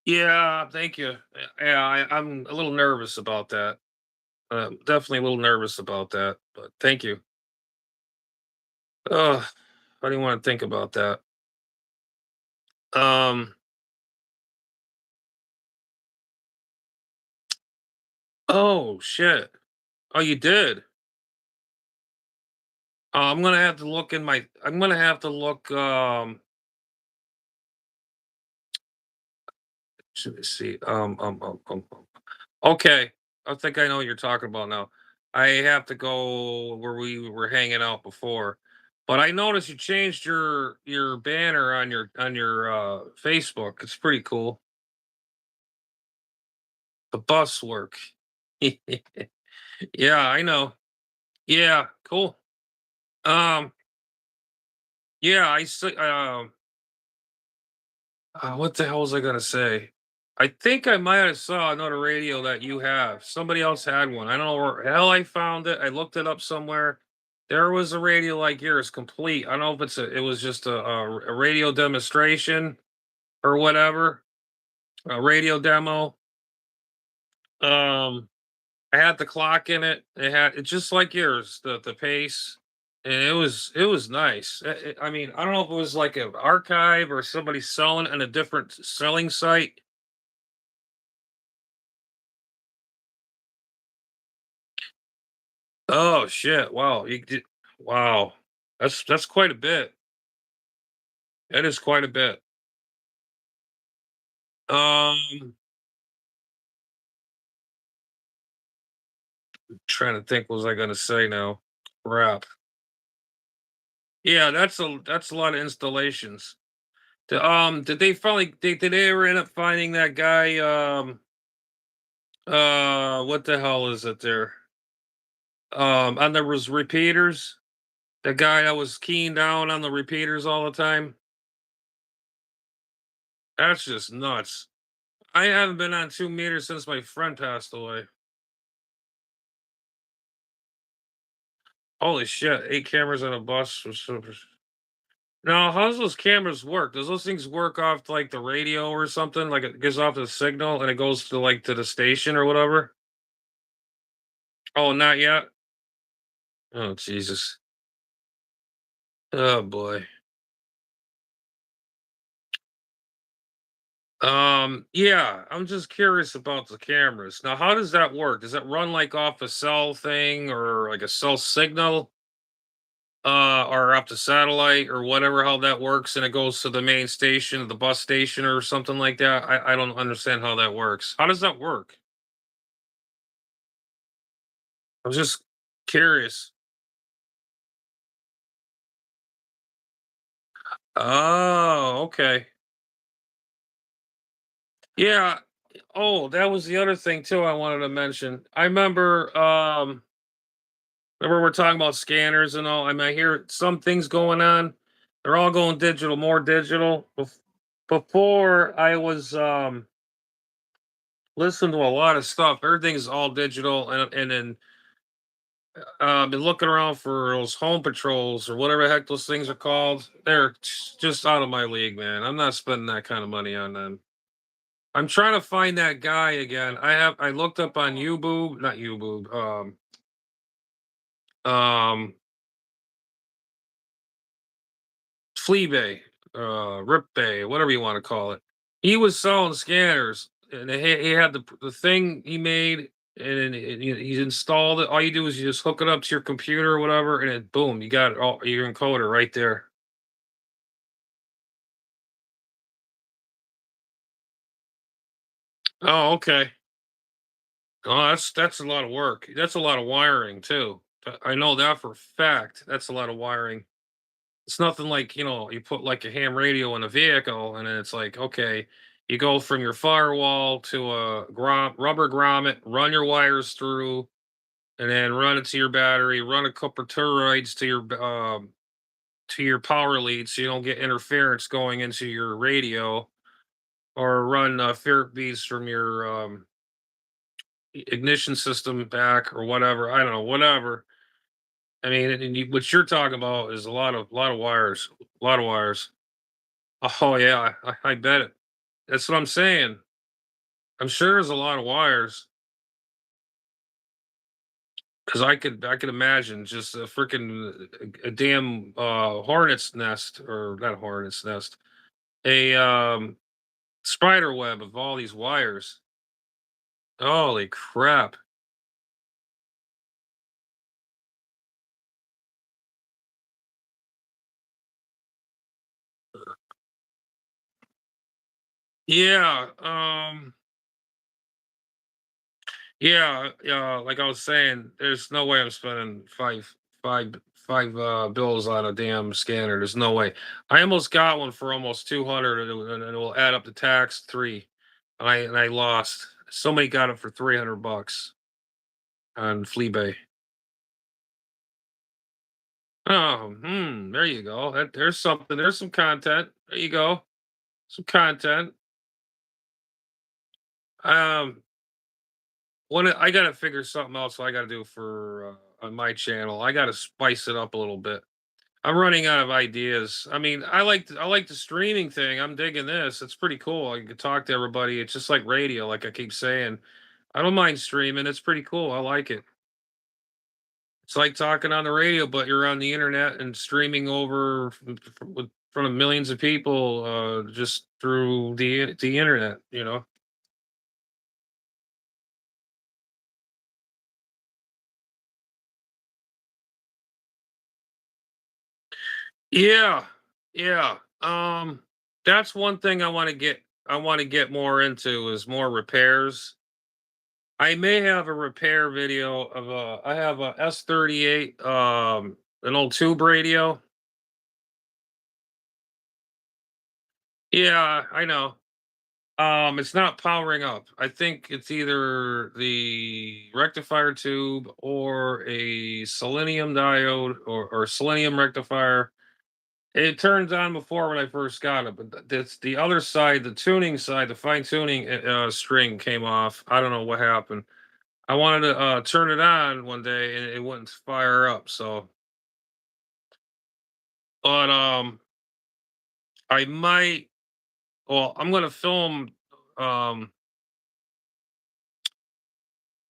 yeah, thank you. Yeah, I'm a little nervous about that. Definitely a little nervous about that, but thank you. Oh, I didn't want to think about that. Um, oh shit. Oh, you did. I'm gonna have to look in my. I'm gonna have to look. Let me see. Okay, I think I know what you're talking about now. I have to go where we were hanging out before, but I noticed you changed your banner on your Facebook. It's pretty cool. The bus work. Yeah, I know. Yeah, cool. Um, yeah, I see. What the hell was I gonna say? I think I might have saw another radio that you have. Somebody else had one. I don't know where the hell I found it. I looked it up somewhere. There was a radio like yours, complete. I don't know if it was just a radio demonstration or whatever, a radio demo. Um, I had the clock in it. It had it just like yours, the pace, and it was nice. I mean, I don't know if it was like an archive or somebody selling on a different selling site. Oh shit! Wow, you did. Wow, that's quite a bit. That is quite a bit. Um, trying to think. What was I gonna say now? Crap. Yeah, that's a lot of installations. Did they finally? Did they ever end up finding that guy? What the hell is it there? And there was repeaters. The guy that was keying down on the repeaters all the time. That's just nuts. I haven't been on 2 meters since my friend passed away. Holy shit, 8 cameras on a bus was super. Now, how does those cameras work? Does those things work off like the radio or something? Like it gives off the signal and it goes to like to the station or whatever? Oh, not yet. Oh Jesus. Oh boy. Yeah, I'm just curious about the cameras. Now, how does that work? Does it run like off a cell thing or like a cell signal? Or up to satellite or whatever how that works and it goes to the main station, the bus station or something like that. I don't understand how that works. How does that work? I was just curious. Oh, okay. Yeah. Oh, that was the other thing too I wanted to mention. I remember we're talking about scanners and all. I mean, I hear some things going on. They're all going digital, more digital. Before I was listening to a lot of stuff. Everything's all digital and then been looking around for those home patrols or whatever the heck those things are called. They're just out of my league, man. I'm not spending that kind of money on them. I'm trying to find that guy again. I looked up on YouBoob, not YouBoob, um Fleabay, Rip Bay, whatever you want to call it. He was selling scanners, and he had the thing he made, and he's installed it. All you do is you just hook it up to your computer or whatever, and it boom, you got it all your encoder right there. Oh, okay. Oh, that's a lot of work. That's a lot of wiring too. I know that for a fact. That's a lot of wiring. It's nothing like, you put like a ham radio in a vehicle and then it's like, okay, you go from your firewall to a rubber grommet, run your wires through, and then run it to your battery, run a couple toroids to your power lead so you don't get interference going into your radio or run ferrite beads from your ignition system back or whatever. I don't know, whatever. I mean, what you're talking about is a lot of wires, a lot of wires. Oh yeah, I bet it. That's what I'm saying. I'm sure there's a lot of wires because I could imagine just a freaking a damn hornet's nest, or not a hornet's nest, a spider web of all these wires. Holy crap! Yeah, yeah, yeah. Like I was saying, there's no way I'm spending five bills on a damn scanner. There's no way. I almost got one for almost 200, and it will add up to tax three. And I lost. Somebody got it for 300 bucks on Fleabay. Oh, there you go. There's something. There's some content. There you go. Some content. Um, I gotta figure something else I gotta do for on my channel. I gotta spice it up a little bit. I'm running out of ideas. I mean, I like the streaming thing. I'm digging this. It's pretty cool. I can talk to everybody. It's just like radio, like I keep saying. I don't mind streaming. It's pretty cool. I like it. It's like talking on the radio, but you're on the internet and streaming over with front of millions of people, just through the internet. Yeah, yeah. That's one thing I want to get. I want to get more into is more repairs. I may have a repair video of a. I have a S38, an old tube radio. Yeah, I know. It's not powering up. I think it's either the rectifier tube or a selenium diode, or selenium rectifier. It turns on before when I first got it, but that's the other side, the tuning side, the fine tuning string came off. I don't know what happened. I wanted to turn it on one day and it wouldn't fire up. So, but I might. Well, I'm gonna film um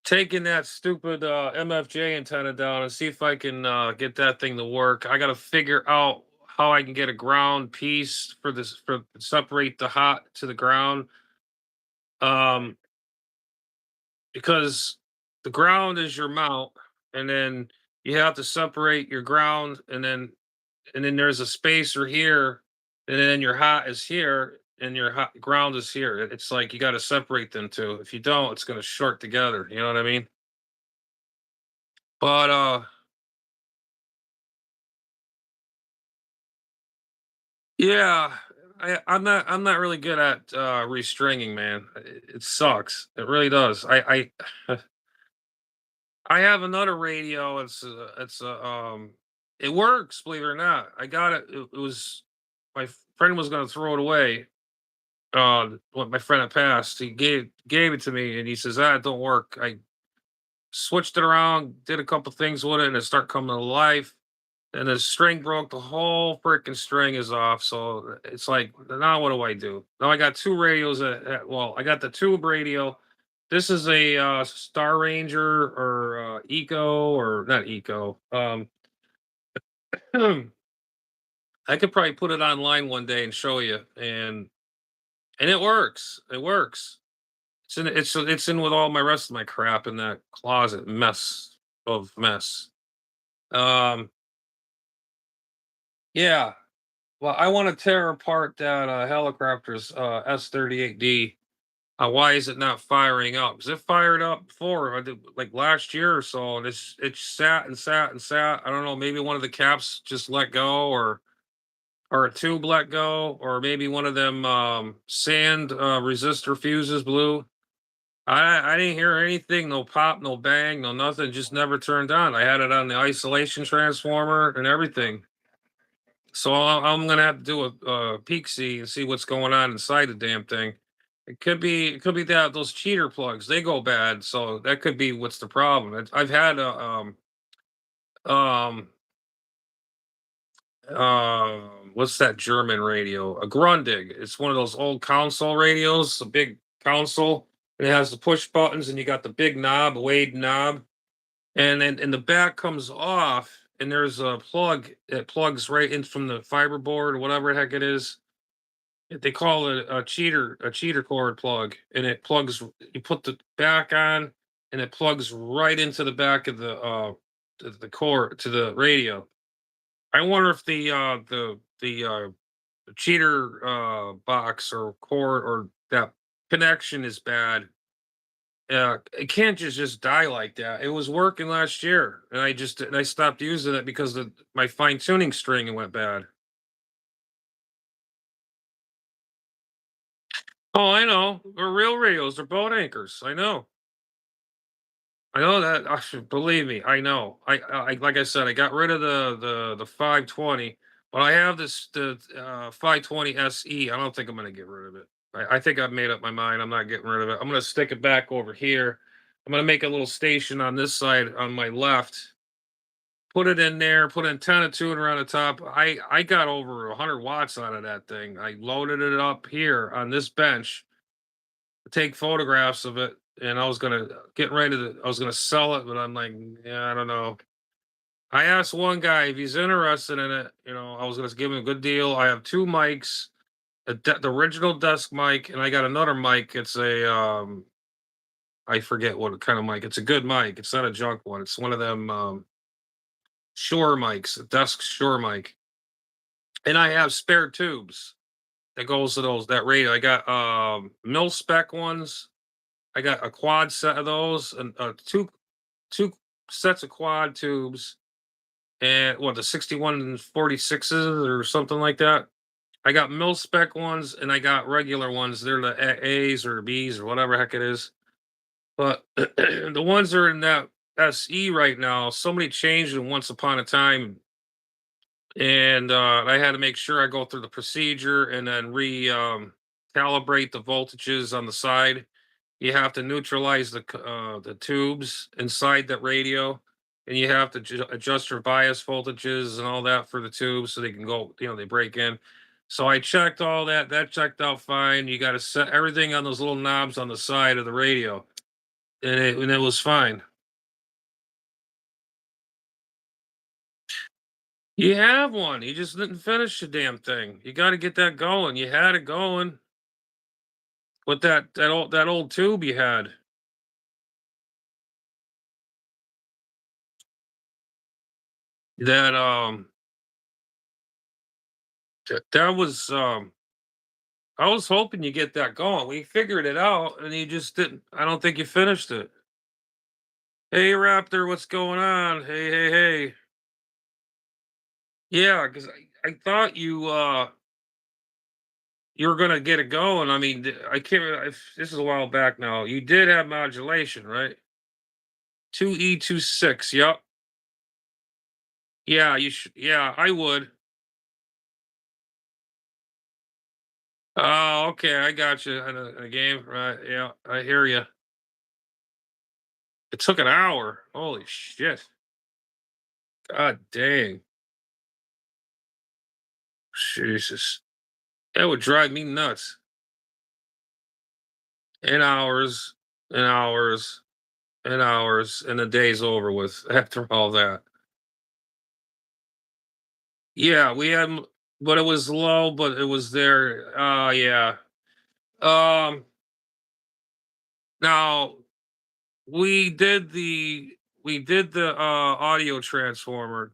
taking that stupid MFJ antenna down and see if I can get that thing to work. I got to figure out how I can get a ground piece for this, for separate the hot to the ground. Um, because the ground is your mount, and then you have to separate your ground, and then there's a spacer here, and then your hot is here, and your hot ground is here. It's like you got to separate them two. If you don't, it's going to short together. You know what I mean? But yeah, I'm not really good at restringing, man. It sucks. It really does. I have another radio. It works, believe it or not. I got it. It was my friend was gonna throw it away. When my friend had passed, he gave it to me, and he says, "Ah, it don't work." I switched it around, did a couple things with it, and it started coming to life. And the string broke. The whole freaking string is off. So it's like, now what do I do? Now I got two radios. Well, I got the tube radio. This is a Star Ranger, or Eco, or not Eco. I could probably put it online one day and show you, and it works. It works. It's in with all my rest of my crap in that closet mess. Um, yeah. Well, I want to tear apart that helicopter's S38D. Why is it not firing up? Because it fired up before, I did, like last year or so, and it sat and sat and sat. I don't know, maybe one of the caps just let go, or a tube let go, or maybe one of them sand resistor fuses blew. I didn't hear anything, no pop, no bang, no nothing. Just never turned on. I had it on the isolation transformer and everything. So I'm gonna have to do a peek see and see what's going on inside the damn thing. It could be that those cheater plugs, they go bad, so that could be what's the problem. I've had a um what's that German radio? A Grundig. It's one of those old console radios, a big console. And it has the push buttons, and you got the big knob, weighted knob, and the back comes off, and there's a plug that plugs right in from the fiber board or whatever the heck it is. They call it a cheater cord plug, and it plugs. You put the back on, and it plugs right into the back of the cord to the radio. I wonder if the cheater box or cord or that connection is bad. It can't just die like that. It was working last year, and I stopped using it because my fine tuning string went bad. Oh, I know. They're real radios. They're boat anchors. I know that. Believe me, I know. Like I said, I got rid of the 520, but I have the 520 SE. I don't think I'm gonna get rid of it. I think I've made up my mind. I'm not getting rid of it. I'm gonna stick it back over here. I'm gonna make a little station on this side on my left. Put it in there. Put antenna tuner on the top. I got over 100 watts out of that thing. I loaded it up here on this bench take photographs of it, and I was gonna get ready to. I was gonna sell it, but I'm like, yeah, I don't know. I asked one guy if he's interested in it. I was gonna give him a good deal. I have two mics, the original desk mic, and I got another mic. It's a I forget what kind of mic. It's a good mic. It's not a junk one. It's one of them Shure mics, a desk Shure mic, and I have spare tubes that goes to that radio. I got mil spec ones. I got a quad set of those and two sets of quad tubes and what the 6146s or something like that. I got mil spec ones and I got regular ones. They're the A's or B's or whatever heck it is. But the ones that are in that SE right now, somebody changed them once upon a time, and I had to make sure I go through the procedure and then calibrate the voltages on the side. You have to neutralize the tubes inside that radio, and you have to adjust your bias voltages and all that for the tubes so they can go. They break in. So I checked all that. That checked out fine. You got to set everything on those little knobs on the side of the radio, and it was fine. You have one. You just didn't finish the damn thing. You got to get that going. You had it going with that old tube you had. That that was I was hoping you get that going. We figured it out, and you just didn't. I don't think you finished it. Hey, Raptor, what's going on? Hey, hey, hey. Yeah, because I thought you were gonna get it going. I mean, I can't. If this is a while back now. You did have modulation, right? 2E26. Yep. Yeah, you should. Yeah, I would. Oh, okay. I got you in a game. Right. Yeah, I hear you. It took an hour. Holy shit. God dang. Jesus. That would drive me nuts. And hours and hours and hours, and the day's over with after all that. Yeah, we had, but it was low, but it was there. Yeah. Um, Now we did the audio transformer.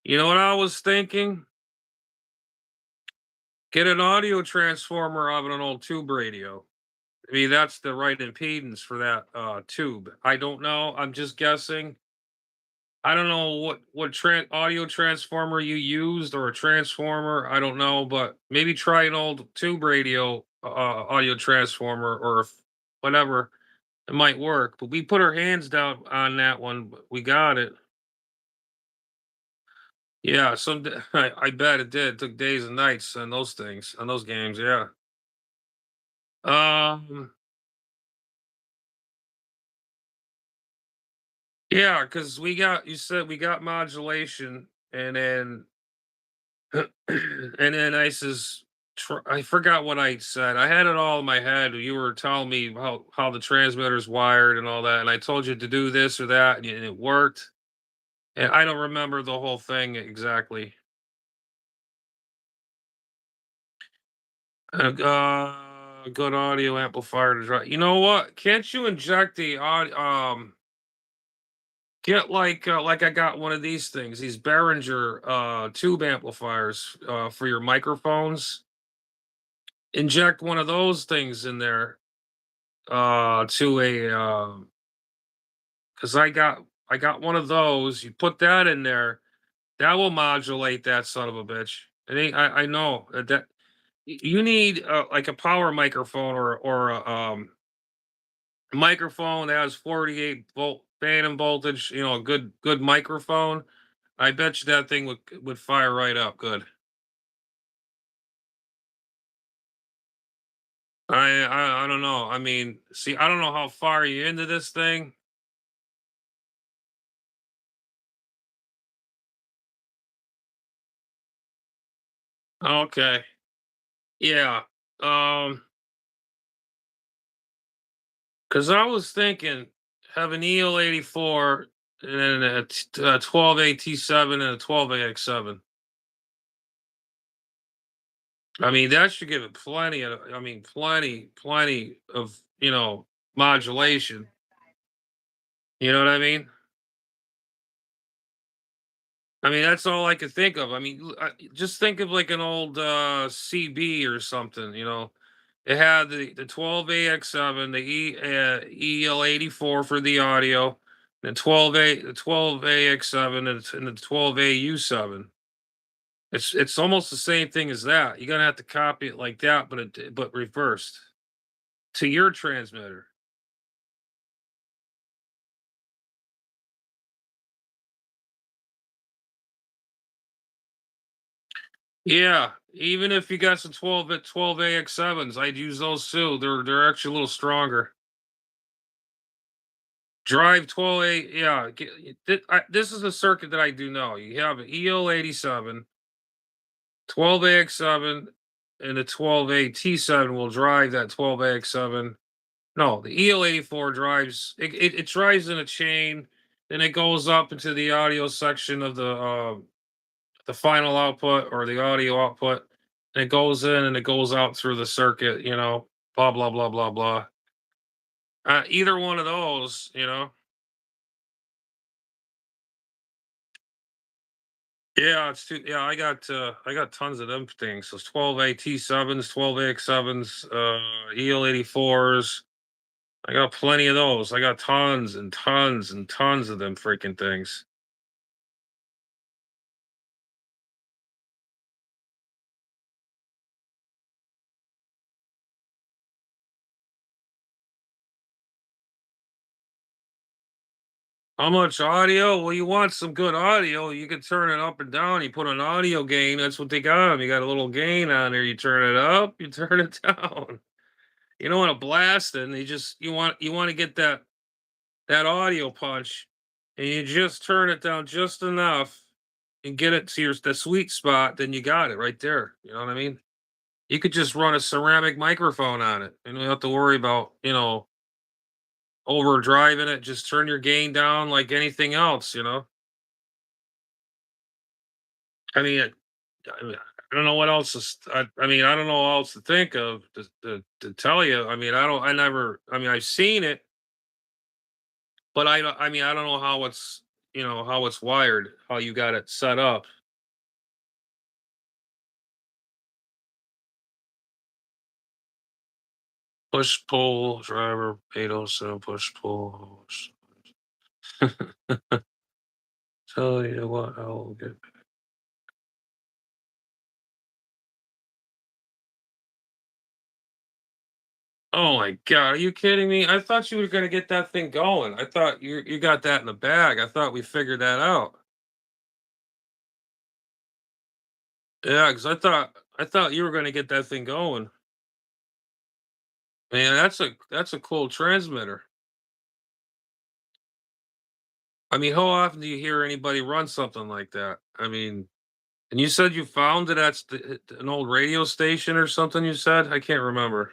You know what I was thinking? Get an audio transformer of an old tube radio. I mean, that's the right impedance for that tube. I don't know. I'm just guessing. I don't know what audio transformer you used or a transformer. I don't know, but maybe try an old tube radio audio transformer or whatever. It might work. But we put our hands down on that one. But we got it. Yeah, I bet it did. It took days and nights on those things, on those games. Yeah. Um, yeah, because we got you said we got modulation, and then and then I says I forgot what I said. I had it all in my head. You were telling me how the transmitter's wired and all that, and I told you to do this or that, and it worked. And I don't remember the whole thing exactly. Good audio amplifier to drive. You know what? Can't you inject the audio? Get like I got one of these things, these Behringer tube amplifiers for your microphones. Inject one of those things in there to a because I got one of those. You put that in there, that will modulate that son of a bitch. It ain't, I know that you need like a power microphone or a microphone that has 48-volt phantom voltage. You know, a good microphone. I bet you that thing would fire right up good. I don't know. I mean, see, I don't know how far you into this thing. Okay. Yeah. Um, because I was thinking have an EL84 and then a 12A T7 and a 12AX7. I mean, that should give it plenty of, I mean, plenty of, modulation. You know what I mean? I mean, that's all I could think of. I mean, just think of like an old CB or something. It had the 12AX7, the EL84 for the audio, the 12AX7, and the 12AU7. It's almost the same thing as that. You're gonna have to copy it like that, but reversed to your transmitter. Yeah, even if you got some 12AX7s, I'd use those too. They're actually a little stronger. Drive 12A, yeah. This is a circuit that I do know. You have an EL87, 12AX7, and a 12AT7 will drive that 12AX7. No, the EL84 drives it drives in a chain, then it goes up into the audio section of the final output or the audio output, and it goes in and it goes out through the circuit, blah blah blah blah blah. Either one of those. Yeah, it's too. Yeah, I got tons of them things. Those 12AT7s, 12AX7s, EL84s. I got plenty of those. I got tons and tons and tons of them freaking things. How much audio? Well, you want some good audio, you can turn it up and down. You put an audio gain, that's what they got 'em. You got a little gain on there. You turn it up, you turn it down. You don't want to blast it, and you want to get that audio punch, and you just turn it down just enough and get it to the sweet spot, then you got it right there. You know what I mean? You could just run a ceramic microphone on it, and you don't have to worry about, overdriving it. Just turn your gain down like anything else. I mean, I don't know what else is. I mean, I don't know what else to think of to tell you. I mean, I don't. I never. I mean, I've seen it, but I. I mean, I don't know how it's wired, how you got it set up. Push pull driver 807 push pull. Tell you what, I'll get. Oh my god, are you kidding me? I thought you were gonna get that thing going. I thought you got that in the bag. I thought we figured that out. Yeah, because I thought you were gonna get that thing going. Man, that's a cool transmitter. I mean, how often do you hear anybody run something like that? I mean, and you said you found it at an old radio station or something. You said I can't remember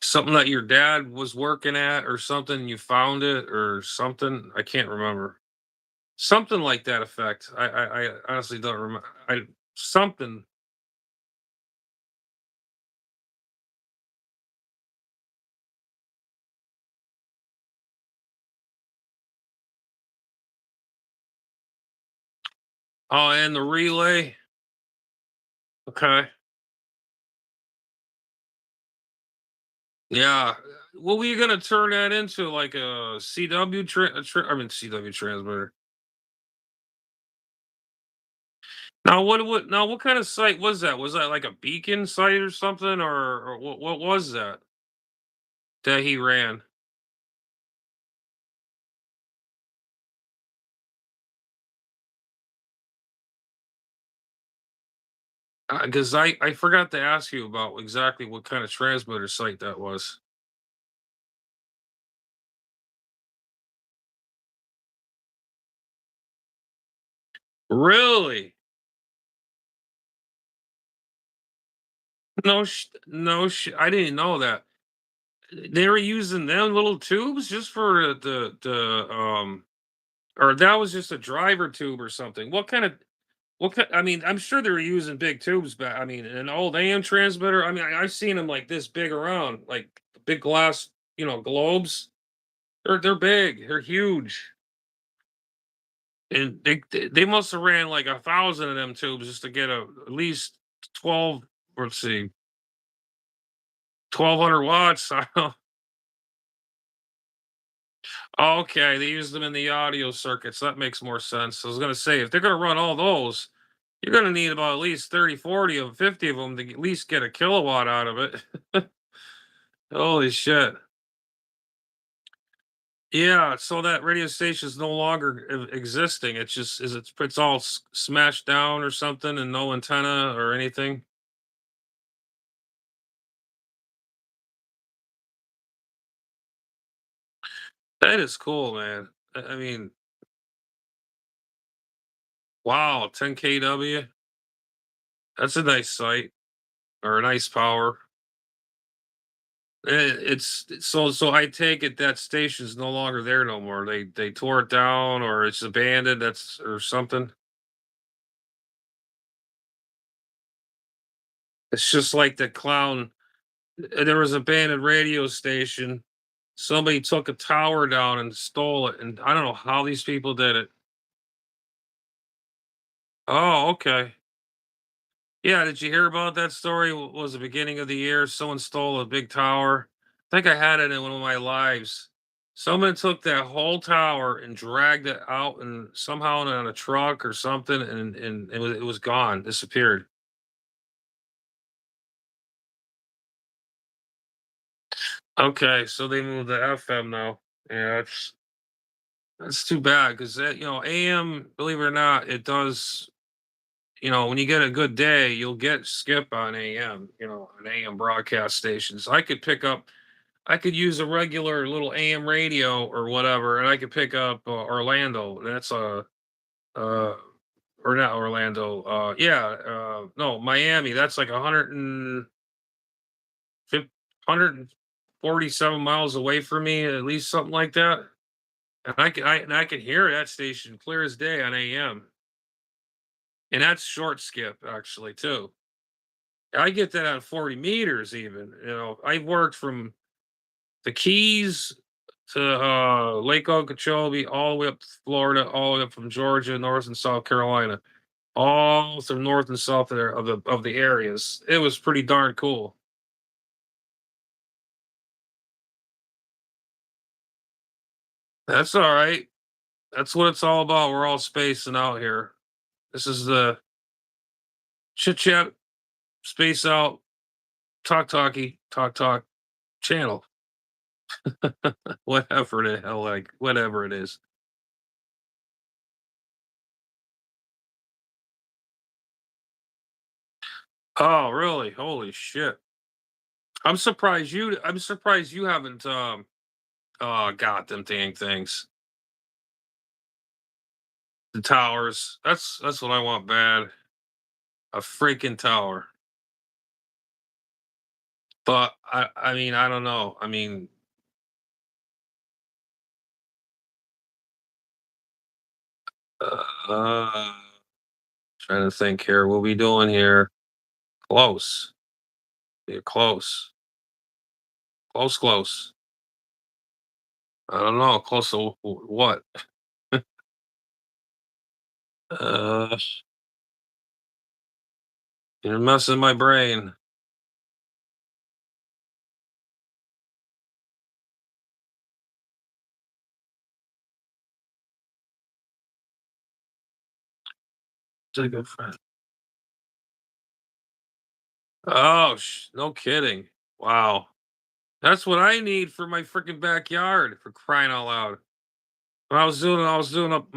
something that your dad was working at or something. And you found it or something. I can't remember something like that effect. I honestly don't remember. I something. Oh, and the relay. Okay. Yeah. What were you gonna turn that into? Like a CW I mean CW transmitter. Now what kind of site was that? Was that like a beacon site or something, or what was that that he ran? Because I forgot to ask you about exactly what kind of transmitter site that was. Really? No I didn't know that. They were using them little tubes just for or that was just a driver tube or something. I mean, I'm sure they were using big tubes, but I mean, an old AM transmitter. I mean, I've seen them like this big around, like big glass, globes. They're big. They're huge, and they must have ran like 1,000 of them tubes just to get at least 12. Let's see, 1,200 watts. I don't. Okay, they used them in the audio circuits. That makes more sense. I was gonna say if they're gonna run all those, you're gonna need about at least 30, 40 of 50 of them to at least get a kilowatt out of it. Holy shit. Yeah, so that radio station is no longer existing. It's just it's all smashed down or something and no antenna or anything. That is cool, man. I mean, wow, 10 kW. That's a nice site or a nice power. It's so I take it that station's no longer there no more. They tore it down or it's abandoned. That's or something. It's just like the clown. There was a abandoned radio station. Somebody took a tower down and stole it, and I don't know how these people did it. Oh, okay. Yeah, did you hear about that story? Was the beginning of the year? Someone stole a big tower. I think I had it in one of my lives. Someone took that whole tower and dragged it out and somehow on a truck or something, and it was gone, disappeared. Okay, so they moved to FM now. Yeah, that's too bad because AM, believe it or not, it does. When you get a good day, you'll get skip on AM. On AM broadcast stations. I could use a regular little AM radio or whatever, and I could pick up Orlando. That's uh, or not Orlando. Yeah, no, Miami. That's like 147 miles away from me, at least something like that. And I could hear that station clear as day on AM, and that's short skip actually too. I get that on 40 meters even. I worked from the Keys to Lake Okeechobee, all the way up to Florida, all the way up from Georgia, North and South Carolina, all through north and south of the areas. It was pretty darn cool. That's all right. That's what it's all about. We're all spacing out here. This is the chit chat, space out, talk channel. Whatever the hell, like whatever it is. Oh, really? Holy shit. I'm surprised you haven't got them dang things. The towers. That's what I want bad. A freaking tower. But I mean, I don't know. I mean, uh trying to think here. What we doing here? Close. You're close. Close, close. I don't know. Close to what? Uh you're messing my brain. Take a friend. Oh, no kidding. Wow. That's what I need for my freaking backyard, for crying out loud. When I was doing up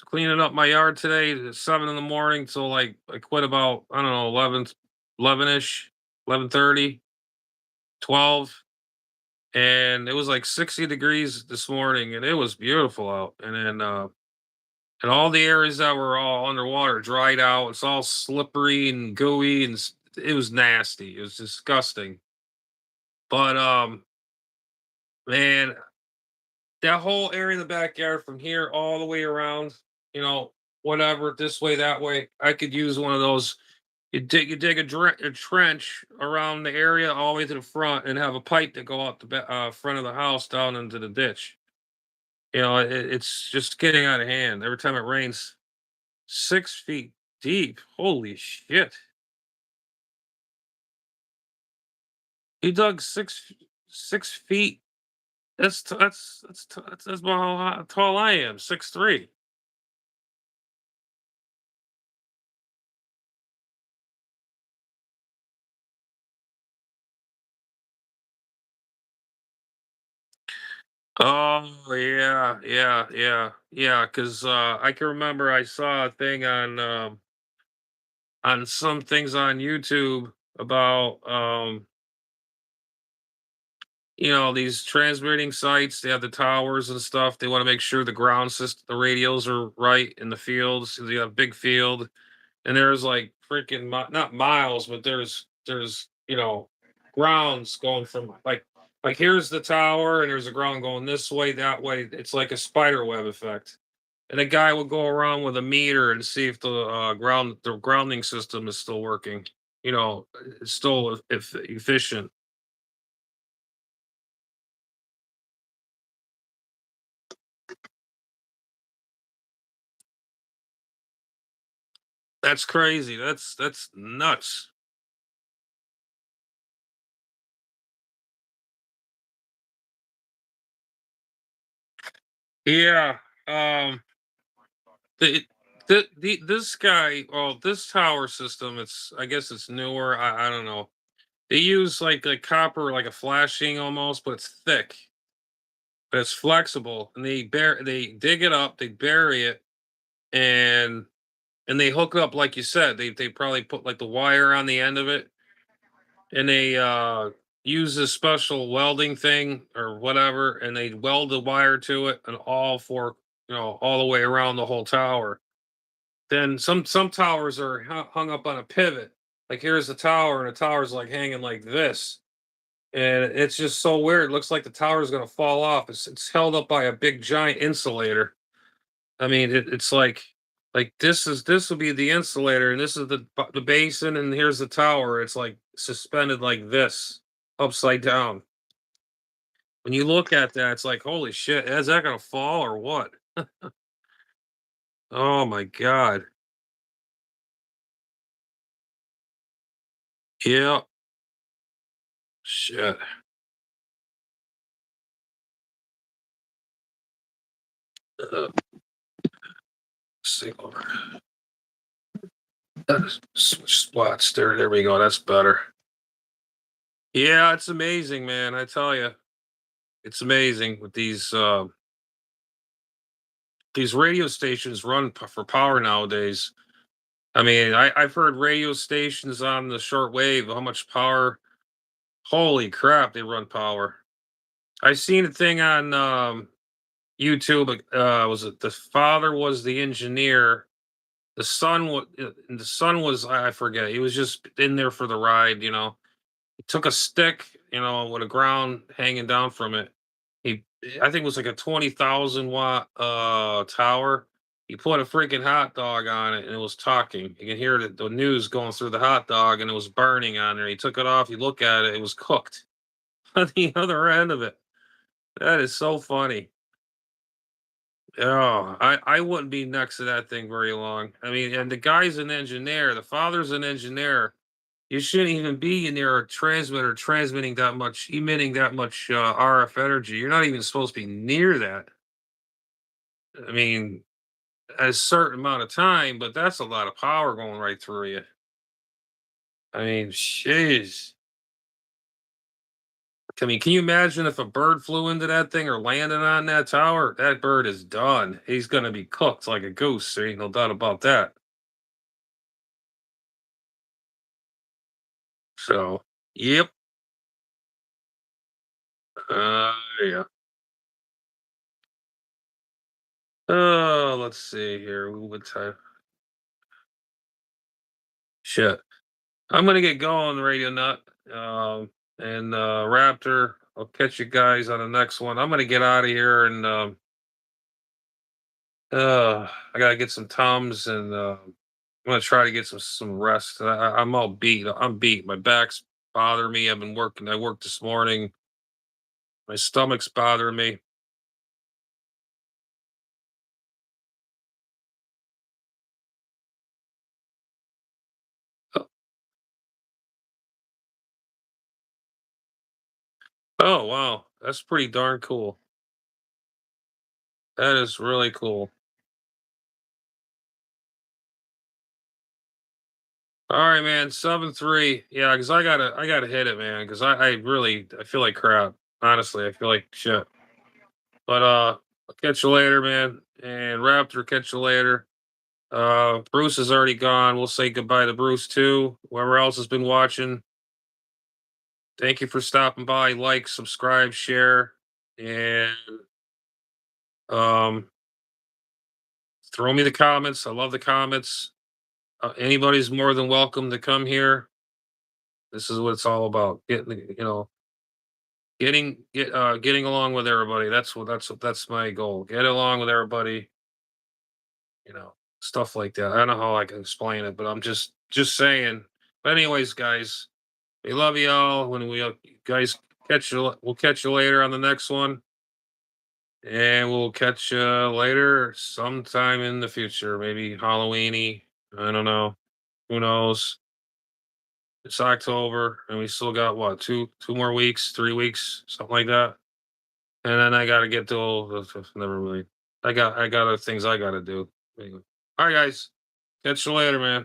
cleaning up my yard today at 7 in the morning till like I quit about I don't know 11ish, 11:30, 12, and it was like 60 degrees this morning and it was beautiful out. And then and all the areas that were all underwater dried out. It's all slippery and gooey and it was nasty. It was disgusting. But man, that whole area in the backyard from here all the way around, you know, whatever, this way, that way, I could use one of those. You dig a trench around the area all the way to the front and have a pipe that go out the front of the house down into the ditch. It's just getting out of hand. Every time it rains, 6 feet deep. Holy shit! He dug 6 feet. That's about how tall I am. 6'3". Oh yeah, yeah, yeah, yeah. Because I can remember I saw a thing on some things on YouTube about these transmitting sites. They have the towers and stuff. They want to make sure the ground system, the radios are right in the fields. 'Cause you have a big field, and there's like freaking not miles, but there's grounds going from like here's the tower, and there's a ground going this way, that way. It's like a spider web effect. And a guy will go around with a meter and see if the grounding system is still working. It's still efficient. That's crazy. That's nuts. Yeah. The, this guy, well, this tower system, I guess it's newer. I don't know. They use like copper, like a flashing almost, but it's thick, but it's flexible, and they dig it up, they bury it, and they hook it up like you said. They probably put like the wire on the end of it, and they use this special welding thing or whatever, and they weld the wire to it, and all the way around the whole tower. Then some towers are hung up on a pivot. Like here's the tower, and the tower's like hanging like this, and it's just so weird. It looks like the tower is gonna fall off. It's held up by a big giant insulator. I mean, it's like this will be the insulator, and this is the basin, and here's the tower. It's like suspended like this, upside down. When you look at that, it's like, holy shit, is that gonna fall or what? Oh my god. Yeah. Shit. Uh, see over. Switch spots. There we go. That's better. Yeah, it's amazing, man. I tell you, it's amazing with these radio stations run for power nowadays. I mean, I've heard radio stations on the shortwave, how much power. Holy crap, they run power. I seen a thing on YouTube. Was it the father was the engineer? The son was I forget. He was just in there for the ride. He took a stick, with a ground hanging down from it. He, I think it was like a 20,000 watt tower. He put a freaking hot dog on it and it was talking. You can hear the news going through the hot dog and it was burning on there. He took it off. You look at it, it was cooked on the other end of it. That is so funny. Oh, I wouldn't be next to that thing very long. I mean, and the guy's an engineer. The father's an engineer. You shouldn't even be near a transmitter transmitting that much, emitting that much RF energy. You're not even supposed to be near that. I mean, a certain amount of time, but that's a lot of power going right through you. I mean, jeez. I mean, can you imagine if a bird flew into that thing or landed on that tower? That bird is done. He's going to be cooked like a goose. There ain't no doubt about that. So, yep. Yeah. Let's see here. What time? Shit. I'm gonna get going, Radio Nut. And Raptor. I'll catch you guys on the next one. I'm gonna get out of here and I gotta get some Tums and I'm gonna try to get some rest. I'm all beat. I'm beat. My back's bothering me. I've been working. I worked this morning. My stomach's bothering me. Oh, oh wow, that's pretty darn cool. That is really cool. All right, man. 7-3. Yeah, because I gotta hit it, man. Because I really I feel like crap. Honestly, I feel like shit. But I'll catch you later, man. And Raptor, catch you later. Bruce is already gone. We'll say goodbye to Bruce too. Whoever else has been watching, thank you for stopping by. Like, subscribe, share, and um, throw me the comments. I love the comments. Anybody's more than welcome to come here. This is what it's all about. Getting along with everybody. That's my goal. Get along with everybody. Stuff like that. I don't know how I can explain it, but I'm just saying. But anyways, guys, we love you all. When we guys we'll catch you later on the next one, and we'll catch you later sometime in the future. Maybe Halloweeny. I don't know. Who knows? It's October, and we still got what, two more weeks, 3 weeks, something like that. And then I got to get to never really. I got other things I got to do. Anyway. All right, guys. Catch you later, man.